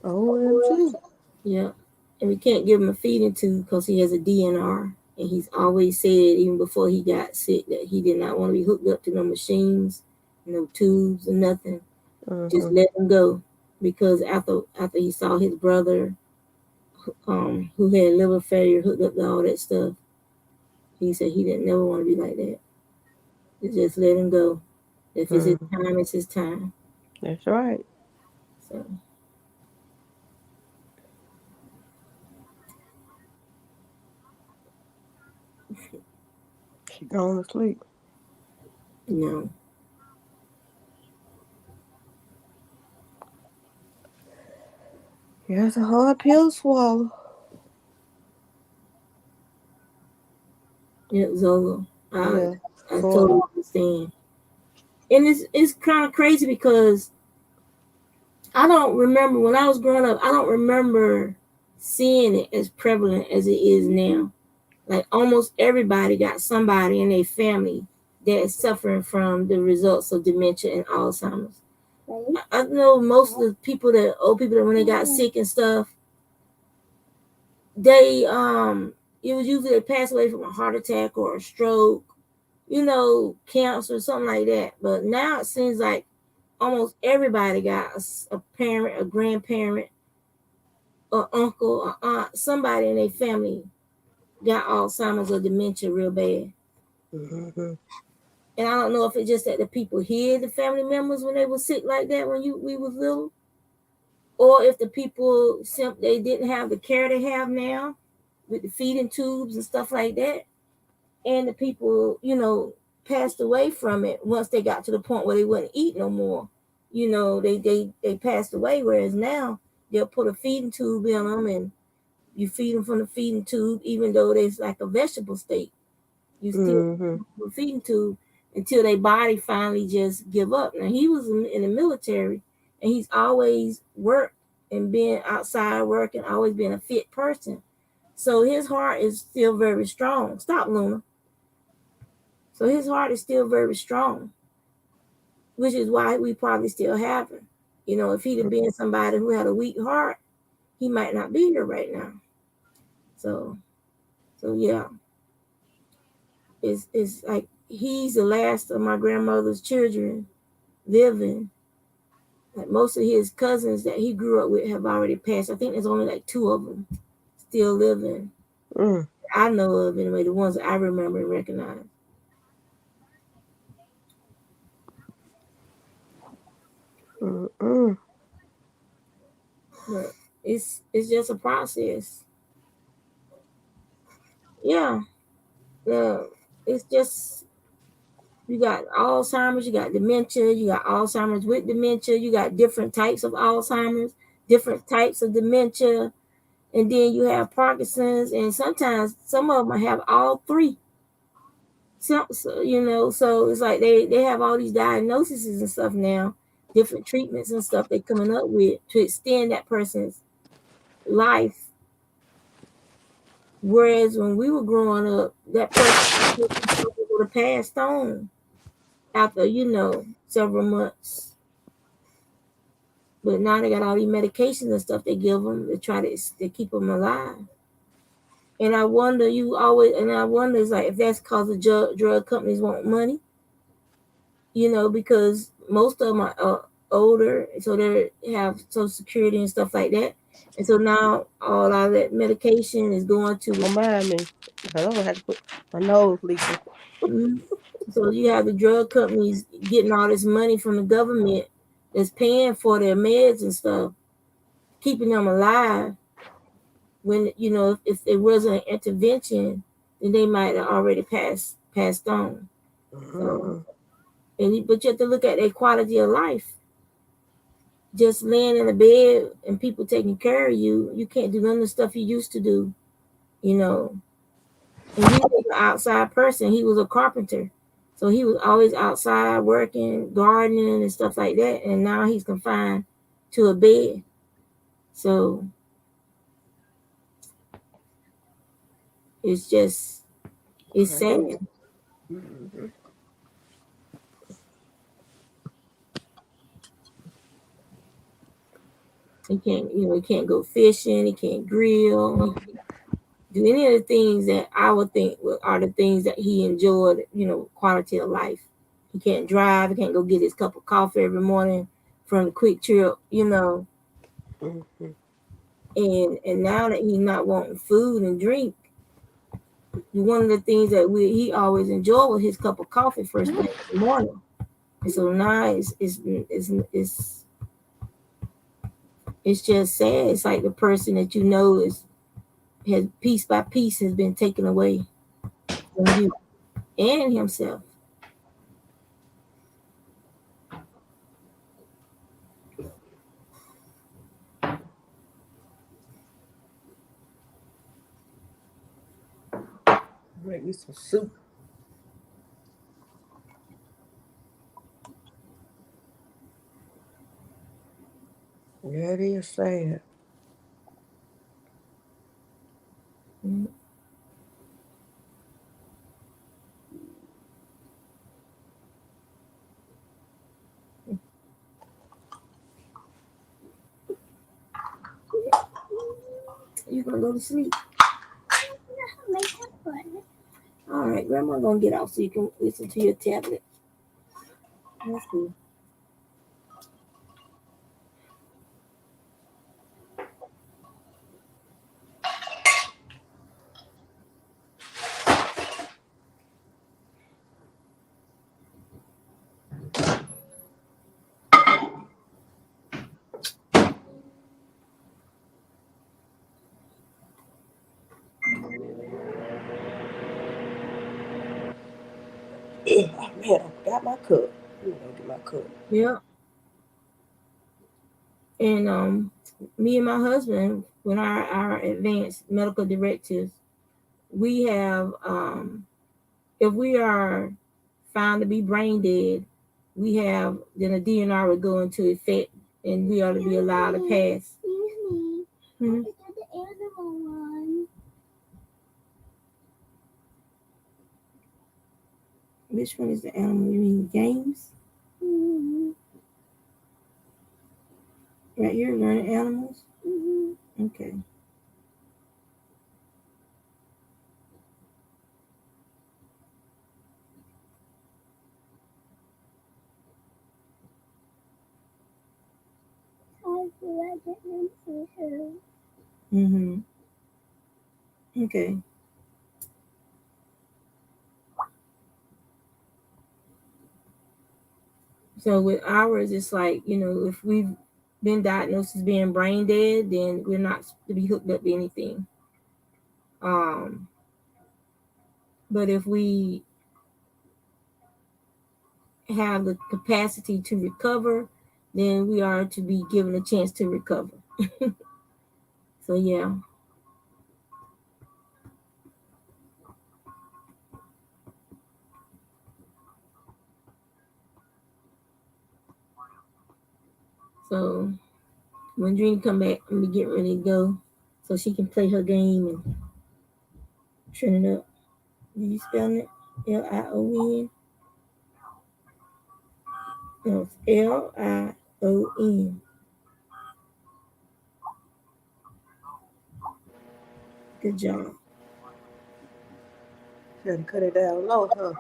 OMG. Yeah, and we can't give him a feeding tube because he has a DNR, and he's always said even before he got sick that he did not want to be hooked up to no machines, no tubes, or nothing. Just let him go, because after he saw his brother, who had liver failure, hooked up to all that stuff, he said he didn't never want to be like that. Just let him go. If it's his time, it's his time. That's right. So She gone to sleep. no, Yeah, it's a hard pill to swallow. yeah, Zola. Yeah. I For totally understand. And it's kind of crazy because I don't remember when I was growing up. I don't remember seeing it as prevalent as it is now. Like almost everybody got somebody in their family that is suffering from the results of dementia and Alzheimer's. I know most of the old people that when they got sick and stuff, they it was usually they passed away from a heart attack or a stroke, cancer, something like that. But now it seems like almost everybody got a parent, a grandparent, or uncle, or aunt, somebody in their family got Alzheimer's or dementia real bad. mm-hmm. And I don't know if it's just that the people hid the family members when they were sick like that when we was little, or if the people they didn't have the care they have now with the feeding tubes and stuff like that, and the people passed away from it once they got to the point where they wouldn't eat no more. They passed away, whereas now they'll put a feeding tube in them and you feed them from the feeding tube, even though there's like a vegetable state. You still put a feeding tube until their body finally just give up. Now he was in the military, and he's always worked and been outside working, always been a fit person. So his heart is still very strong. Stop, Luna. So his heart is still very strong, which is why we probably still have him. If he'd have been somebody who had a weak heart, he might not be here right now. So yeah, it's like he's the last of my grandmother's children living. Like most of his cousins that he grew up with have already passed. I think there's only like 2 of them still living. I know of anyway, the ones that I remember and recognize. But it's just a process. Yeah. It's just you got Alzheimer's, you got dementia, you got Alzheimer's with dementia, you got different types of Alzheimer's, different types of dementia, and then you have Parkinson's, and sometimes some of them have all 3. So it's like they have all these diagnoses and stuff now, different treatments and stuff they're coming up with to extend that person's life. Whereas when we were growing up, that person would have passed on after, several months. But now they got all these medications and stuff they give them to try to keep them alive. And I wonder, it's like if that's because the drug companies want money, because most of them are older, so they have Social Security and stuff like that. And so now all of that medication is going to. Don't mind me. I don't have to put my nose leaking. Mhm. So you have the drug companies getting all this money from the government that's paying for their meds and stuff, keeping them alive. When if there wasn't an intervention, then they might have already passed on. So, but you have to look at their quality of life. Just laying in a bed and people taking care of you, you can't do none of the stuff you used to do, you know. And he was an outside person. He was a carpenter. So he was always outside working, gardening and stuff like that. And now he's confined to a bed. So it's sad. Mm-hmm. He can't go fishing, he can't grill, he can't do any of the things that I would think are the things that he enjoyed, quality of life. He can't drive, he can't go get his cup of coffee every morning from the quick trip, Mm-hmm. and now that he's not wanting food and drink, one of the things that he always enjoyed was his cup of coffee first thing in the morning. And so now it's just sad. It's like the person that has piece by piece has been taken away from you and himself. Make me some soup. Yeah, it is sad. Mm. You gonna go to sleep? All right, Grandma gonna get out so you can listen to your tablet. Let's see. Oh man, I got my cup. Let me go get my cup. Yeah. And me and my husband, when our advanced medical directives, we have if we are found to be brain dead, we have then a DNR would go into effect, and we ought to be allowed to pass. Excuse me. Hmm? Is that the animal one? Which one is the animal? You mean James? Mm-hmm. Right here, learning animals. Mm-hmm. Okay. I feel like it makes me hurt. Mm-hmm. Okay. So with ours, it's like, if we've been diagnosed as being brain dead, then we're not to be hooked up to anything. Um, but if we have the capacity to recover, then we are to be given a chance to recover. So yeah. So when Dream come back, I'm gonna get ready to go so she can play her game and Trinidad. You spelling it? Lion. No, it's Lion. Good job. Gotta cut it down low, huh?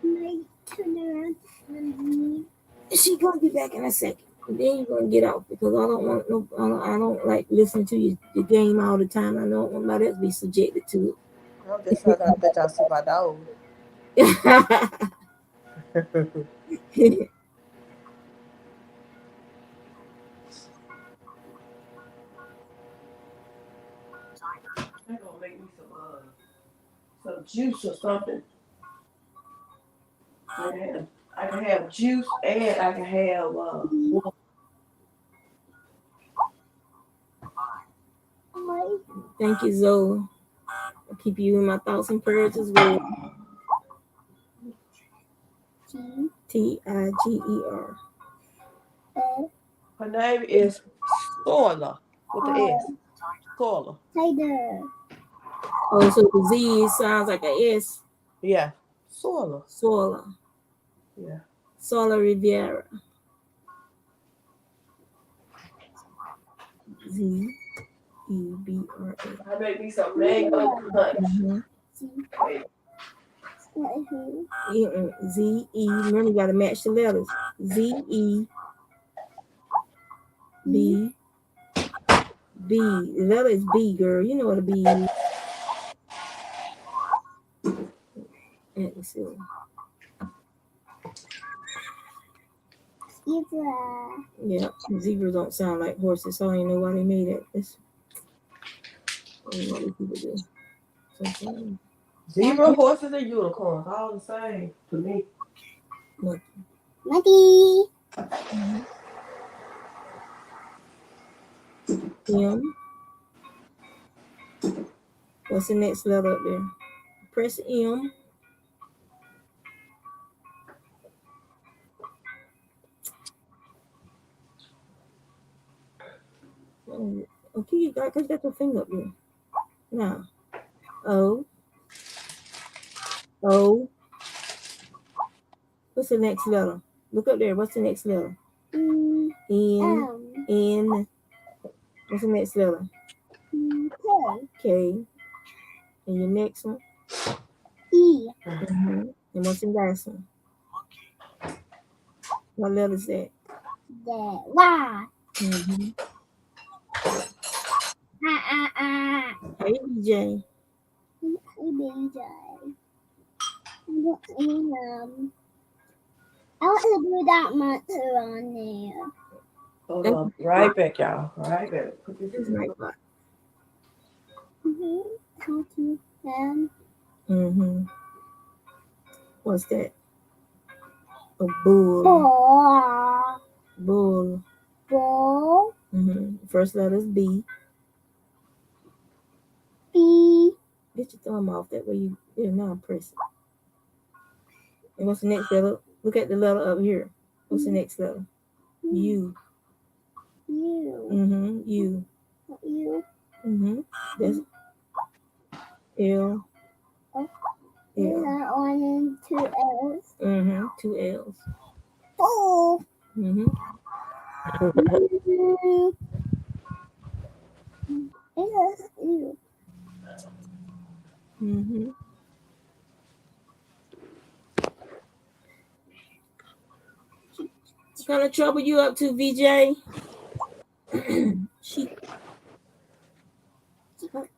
Might turn around and leave. She gonna be back in a second. And then you're gonna get off because I don't want no. I don't like listening to your game all the time. I don't want nobody else to be subjected to I'm just trying to let y'all see my dog. it. They're gonna make me some juice or something. I can have juice and I can have water. Thank you, Zoe. I'll keep you in my thoughts and prayers as well. Tiger. Her name is Sola with the S. Sola. Tiger. Oh, so the Z sounds like a S. Yeah. Sola. Sola. Yeah. Sola Riviera. Z-E-B-R-A. I make me some mango punch. Wait. Z-E. Remember, you got to match the letters. Z-E. B. B. The letter is B, girl. You know what a B is. Let's see. Zebra. Yeah, zebras don't sound like horses, so I don't know why they made it. I don't know what these people do. Sometimes. Zebra, horses, and unicorns, all the same to me. Muddy. M. What's the next letter up there? Press M. Okay, you got your finger up there. Now, O. O. What's the next letter? Look up there. What's the next letter? N. N. What's the next letter? K. K. And your next one? E. And what's the last one? What letter is that? The Y. Mm-hmm. Hey, BJ. Hey, BJ. I want to do that monster on there. Hold on. Right back, y'all. Right back. Put this in the box. What's that? A bull. Ball. Bull. Ball. First letter is B. B. Get your thumb off that way you now press it. And what's the next letter? Look at the letter up here. What's the next letter? U. U. U. U. That's L. Is that one and two L's? 2 L's. Oh. What kind of trouble you up to, VJ?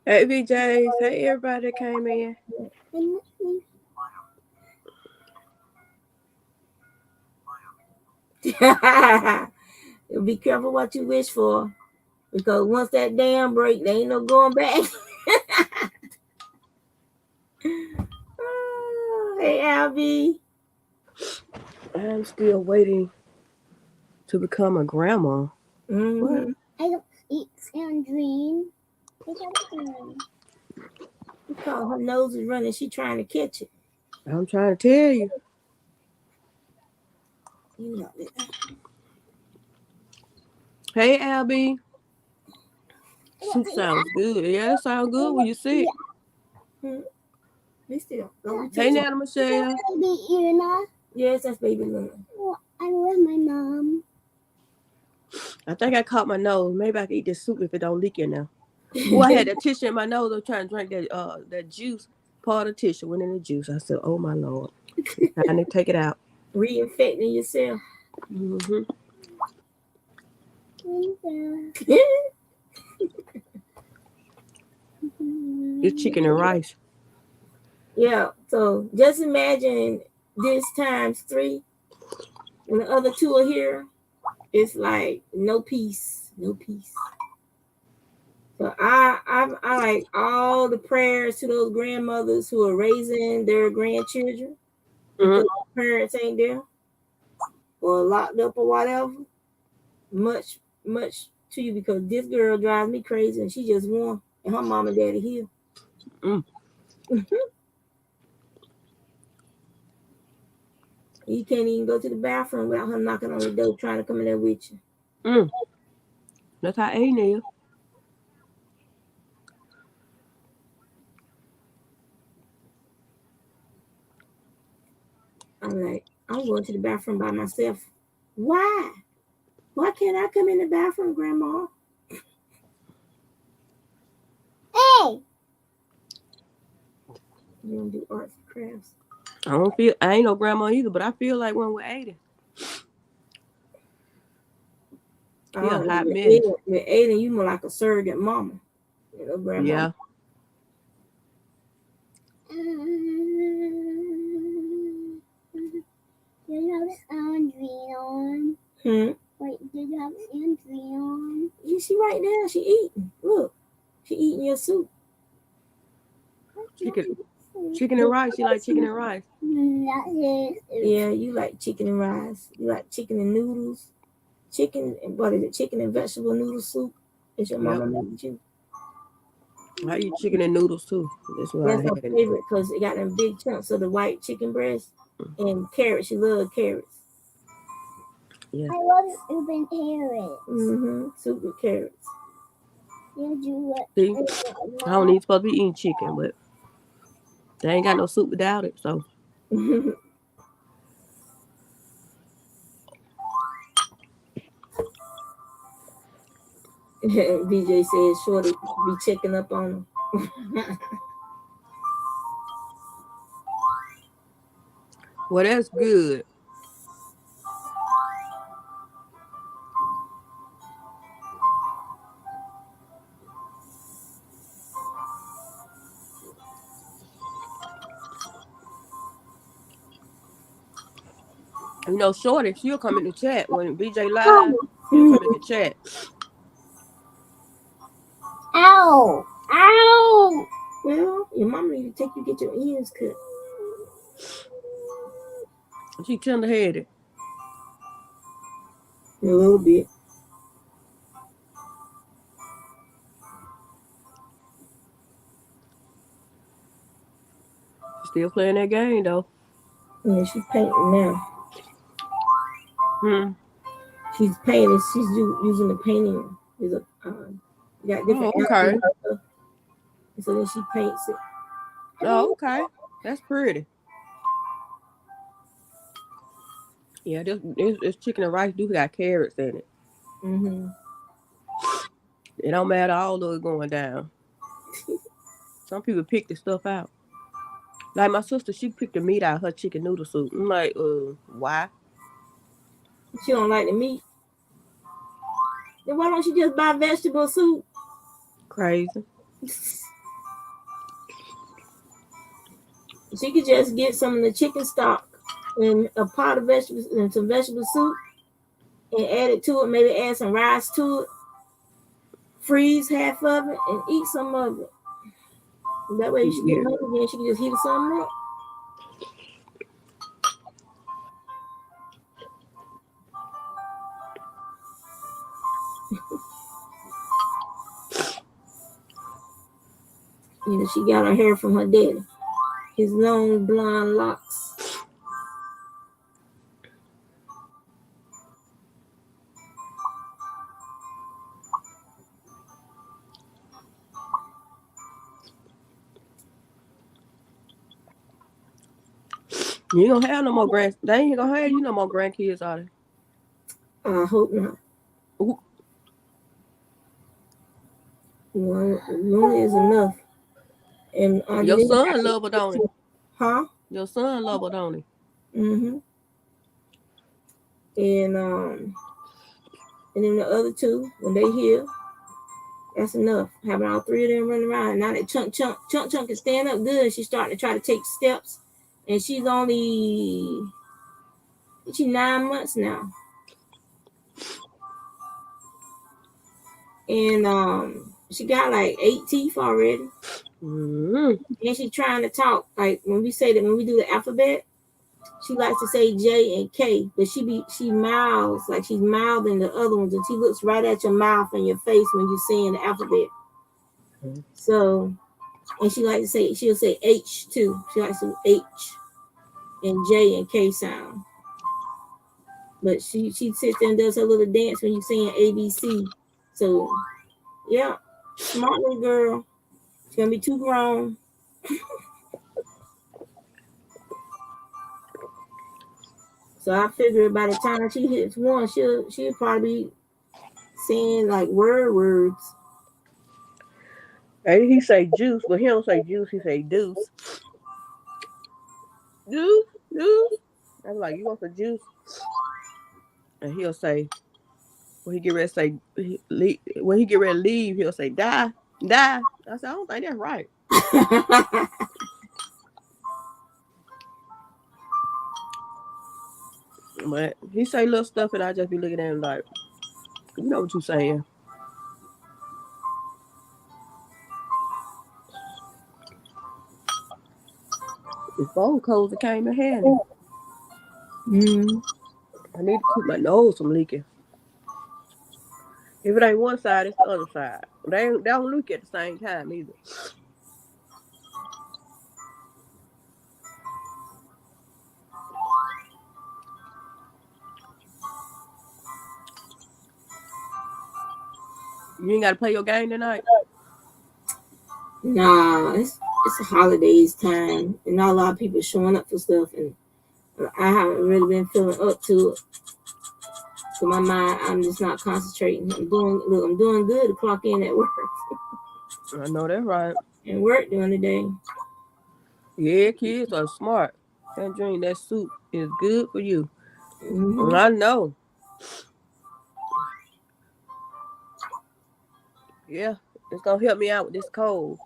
Hey, VJs. Hey, everybody that came in. Be careful what you wish for, because once that dam break, there ain't no going back. Hey, Albie. I'm still waiting to become a grandma. What? I don't eat sandrine. Because her nose is running, she trying to catch it. I'm trying to tell you. You know it. Hey, Albie. Soup sounds good. Yeah, it sounds good when you see it. Be still. Don't be Hey, touching. Nana Michelle. Baby Una. Yes, that's baby Luna. Oh, I'm with my mom. I think I caught my nose. Maybe I can eat this soup if it don't leak in there. Oh, I had that tissue in my nose. I'm trying to drink that juice. Part of the tissue went in the juice. I said, "Oh my Lord!" Trying to take it out. Reinfecting yourself. Mm-hmm. It's chicken and rice. Yeah. So just imagine this times 3. When the other 2 are here, it's like no peace, no peace. So I like all the prayers to those grandmothers who are raising their grandchildren because parents ain't there or locked up or whatever. Much to you because this girl drives me crazy and she just won and her mom and daddy here. You can't even go to the bathroom without her knocking on the door trying to come in there with you. That's how Aiden is. I'm like, I'm going to the bathroom by myself. Why? Why can't I come in the bathroom, Grandma? Hey! You don't do arts and crafts. I ain't no grandma either, but I feel like when we're 80. He a hot mess. With Aiden, you more like a surrogate mama. You know, grandma. Yeah. Do you have Andre on? Wait, did you have Andre on? Yeah, she right there. She eating. Look, she eating your soup. Chicken and rice. She like chicken and rice. Yeah, you like chicken and rice. You like chicken and noodles. Chicken and what is it? Chicken and vegetable noodle soup. Is your mama made you? I eat chicken and noodles too. That's her favorite because it got them big chunks of the white chicken breast and carrots. She loves carrots. Yeah. I love soup and carrots. Soup with carrots. See, I don't even supposed to be eating chicken, but they ain't got no soup without it. So. BJ says Shorty be checking up on him. Well, that's good. You know, Shorty, she'll come in the chat when BJ live. She'll come in the chat. Ow! Ow! Well, your mama need to take you get your ears cut. She tender-headed. A little bit. She's still playing that game though. Yeah, she's painting now. She's painting. She's using the painting. There's a got different okay. So then she paints it. Oh, okay. That's pretty. Yeah, this chicken and rice do got carrots in it. It don't matter, all of it going down. Some people pick the stuff out. Like my sister, she picked the meat out of her chicken noodle soup. I'm like, why? She don't like the meat. Then why don't you just buy vegetable soup? Crazy. She could just get some of the chicken stock and a pot of vegetables and some vegetable soup and add it to it. Maybe add some rice to it. Freeze half of it and eat some of it. That way, she get hungry and she can just heat something up. You know, she got her hair from her daddy. His long blonde locks. You ain't gonna have no more grand. They ain't gonna have you no more grandkids, are they? I hope not. Ooh. One is enough. And I Your knew son love her, don't he? Huh? Your son love her, don't he? Mm-hmm. And then the other two, when they hear, that's enough. Having all three of them running around. Now that Chunk can stand up good. She's starting to try to take steps. And she's 9 months now. And she got like 8 teeth already. Mm-hmm. And she's trying to talk. Like when we do the alphabet, she likes to say J and K, but she mouths like she's mouthing the other ones, and she looks right at your mouth and your face when you're saying the alphabet. Mm-hmm. So, and she'll say H too. She likes to H and J and K sound. But she sits there and does her little dance when you're saying ABC. So, yeah, smart little girl. She's gonna be too grown. So I figure by the time she hits 1, she'll probably be saying like words. Hey, he say juice, but he don't say juice. He say deuce. Juice. I'm like, you want some juice? And he'll say, when he get ready to say, when he get ready to leave, he'll say, die. I said, I don't think that's right. But he say little stuff, and I just be looking at him like, you know what you saying. His phone codes came in handy. I need to keep my nose from leaking. If it ain't one side, it's the other side. They don't leak at the same time either. You ain't got to play your game tonight? Nah, it's a holidays time, and not a lot of people showing up for stuff, and I haven't really been feeling up to it. So my mind, I'm just not concentrating. I'm doing good to clock in at work. I know that's right. And work during the day. Yeah, kids are smart. That drink, that soup is good for you. Mm-hmm. I know. Yeah, it's gonna help me out with this cold.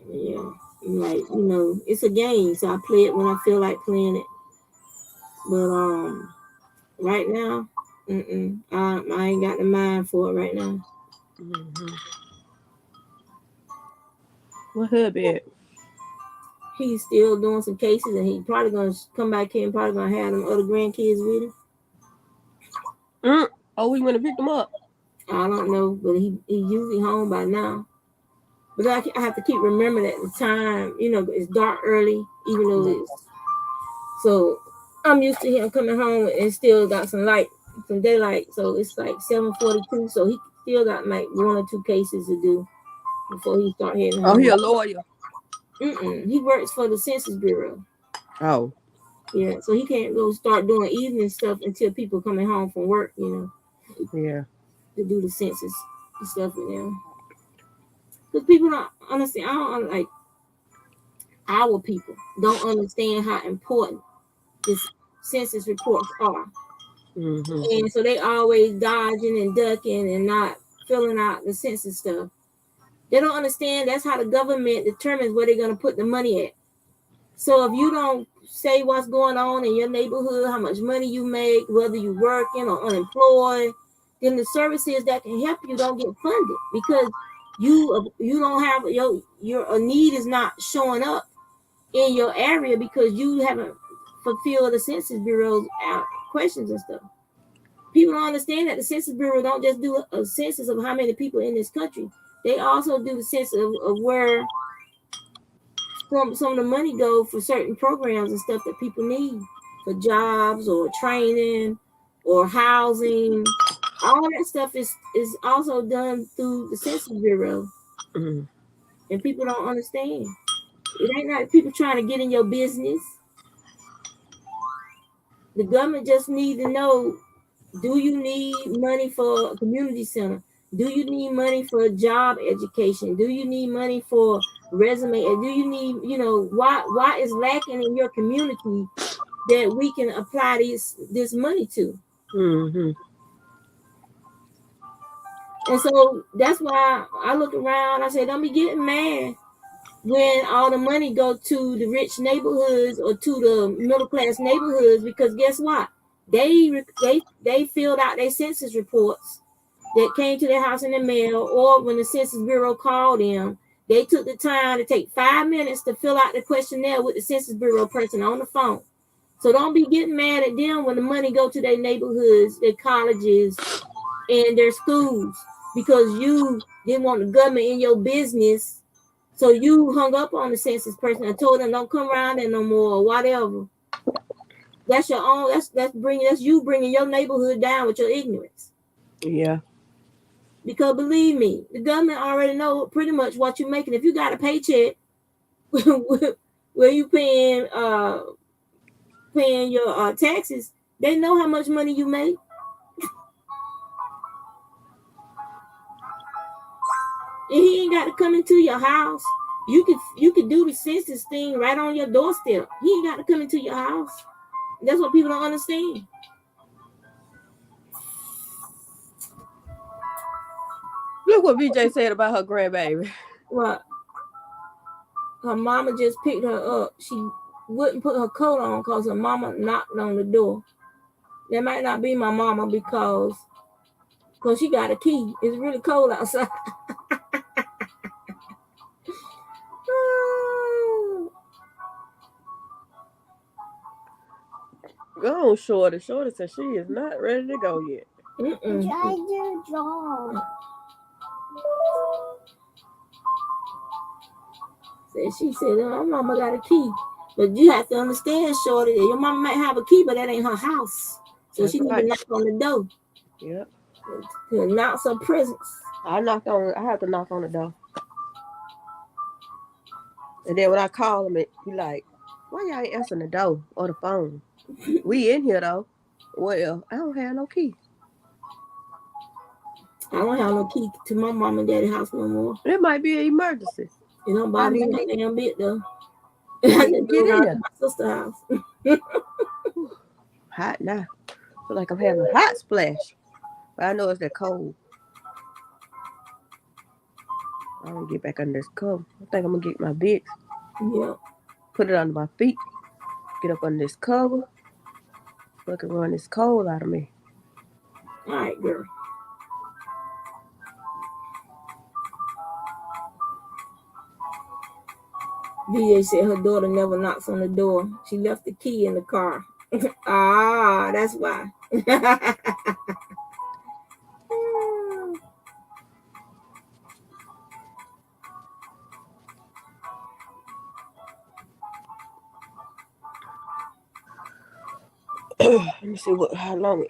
Yeah, like it's a game, so I play it when I feel like playing it. But right now, I ain't got the mind for it right now. Mm-hmm. What hubby at? He's still doing some cases, and he probably gonna come back here and probably gonna have them other grandkids with him. Oh, we went to pick them up. I don't know, but he usually home by now. But I have to keep remembering that the time, it's dark early, even though it's so. I'm used to him coming home and still got some daylight. So it's like 7:42. So he still got like 1 or 2 cases to do before he start heading home. Oh, he a lawyer. He works for the Census Bureau. Oh. Yeah, so he can't go start doing evening stuff until people coming home from work, Yeah. to do the census and stuff with them. Because people don't understand. Our people don't understand how important this census reports are. Mm-hmm. And so they always dodging and ducking and not filling out the census stuff. They don't understand that's how the government determines where they're going to put the money at. So if you don't say what's going on in your neighborhood, how much money you make, whether you're working or unemployed, then the services that can help you don't get funded because you don't have your need is not showing up in your area because you haven't fulfilled the Census Bureau's questions and stuff. People don't understand that the Census Bureau don't just do a census of how many people in this country. They also do the census of where some of the money go for certain programs and stuff that people need for jobs or training or housing. All that stuff is also done through the Census Bureau. Mm-hmm. And people don't understand. It ain't like people trying to get in your business. The government just need to know, do you need money for a community center? Do you need money for job education? Do you need money for resume? And do you need, why is lacking in your community that we can apply this money to? Mm-hmm. And so that's why I look around, I say, don't be getting mad when all the money go to the rich neighborhoods or to the middle class neighborhoods, because guess what? They filled out their census reports that came to their house in the mail, or when the Census Bureau called them, they took the time to take 5 minutes to fill out the questionnaire with the Census Bureau person on the phone. So don't be getting mad at them when the money go to their neighborhoods, their colleges, and their schools, because you didn't want the government in your business. So you hung up on the census person and told them don't come around there no more or whatever. That's your own. That's you bringing your neighborhood down with your ignorance. Yeah. Because believe me, the government already know pretty much what you're making. If you got a paycheck where you paying your taxes, they know how much money you make. And he ain't got to come into your house. You could do the census thing right on your doorstep. He ain't got to come into your house. That's what people don't understand. Look what VJ said about her grandbaby. What? Her mama just picked her up. She wouldn't put her coat on because her mama knocked on the door. That might not be my mama because she got a key. It's really cold outside. Go on, Shorty. Shorty said she is not ready to go yet. Try to draw. She said, "My mama got a key." But you have to understand, Shorty, that your mama might have a key, but that ain't her house. So she need to knock on the door. Yep. To announce her presence. I have to knock on the door. And then when I call him, he like, why y'all ain't answering the door or the phone? We in here though. Well, I don't have no key. I don't have no key to my mom and daddy's house no more. It might be an emergency. It don't bother me that damn bit though. I can get in there. My sister's house. Hot now. Feel like I'm having a hot splash. But I know it's that cold. I'm gonna get back under this cover. I think I'm gonna get my Vicks. Yeah. Put it under my feet. Get up under this cover. So I can run this cold out of me. All right, girl. VA said her daughter never knocks on the door. She left the key in the car. That's why. Let me see how long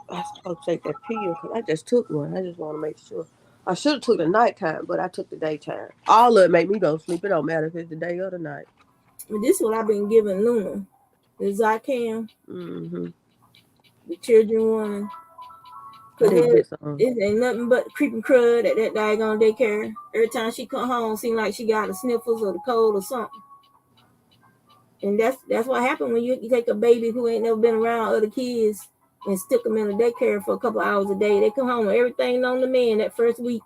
I'm supposed to take that pill, because I just took one. I just want to make sure. I should have took the nighttime, but I took the daytime. All of it make me go to sleep. It don't matter if it's the day or the night. But this is what I've been giving Luna. The Zycam. Mm-hmm. The children one. It ain't nothing but creeping crud at that daggone daycare. Every time she come home, seem like she got the sniffles or the cold or something. And that's what happened when you take a baby who ain't never been around other kids and stick them in a daycare for a couple hours a day. They come home with everything on the man that first week.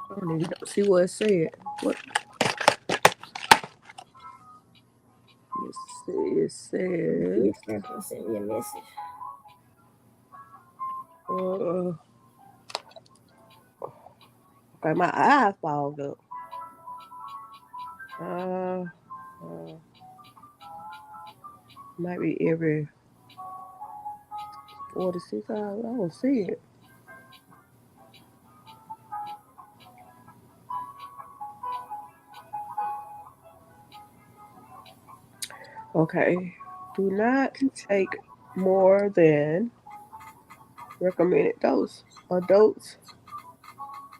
I don't even see what it said. What? It says. Send me a message. Okay, my eye fogged up. Might be every 4 to 6 hours. I don't see it. Okay. Do not take more than recommended dose. Adults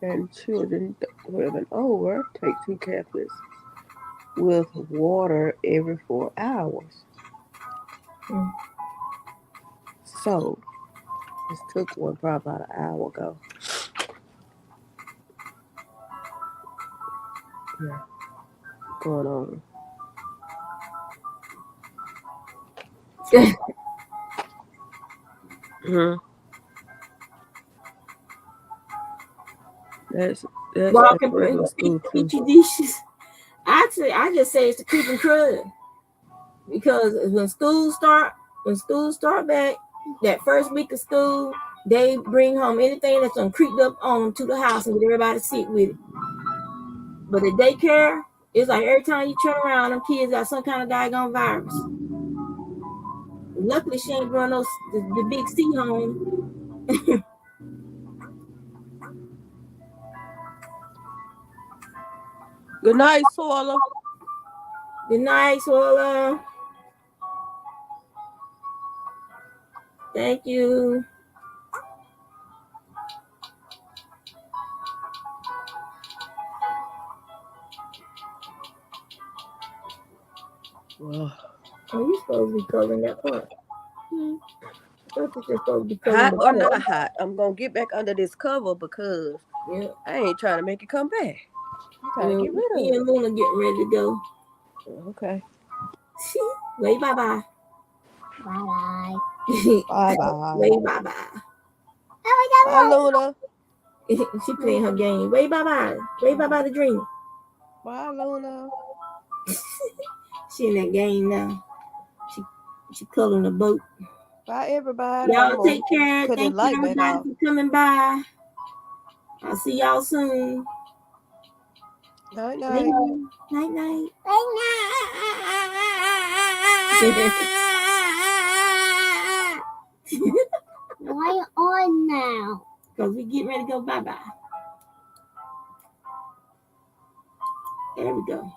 and children 12 and over take 2 tablets with water every 4 hours. Mm. So, just took one probably about an hour ago. Yeah, going on. Hmm. That's Walking, at regular school too. petri dishes. I just say it's to keep them crud because when schools start back, that first week of school, they bring home anything that's on creeped up on them to the house and get everybody sick with it. But the daycare, it's like every time you turn around, them kids got some kind of daggone virus. Luckily, she ain't brought the big C home. Good night, Sola. Good night, Swola. Thank you. Well, Oh, you supposed to be coloring that part. Hmm. I thought you were supposed to be coloring hot the or part. not hot, I'm gonna get back under this cover because Yeah. I ain't trying to make it come back. I'm trying to Yeah, get rid me of and Luna getting ready to go. it. Okay. Wave bye bye. Bye. Bye bye. Wave bye bye. Bye, Luna. She playing her game. Wave bye bye. Wave bye bye the dream. Bye, Luna. She in that game now. She coloring the boat. Bye, everybody. I'm Y'all gonna take care. cut this Thank you light back everybody off. for coming by. I'll see y'all soon. Night, night. Night night. Why on now? Because we get ready to go bye bye. There we go.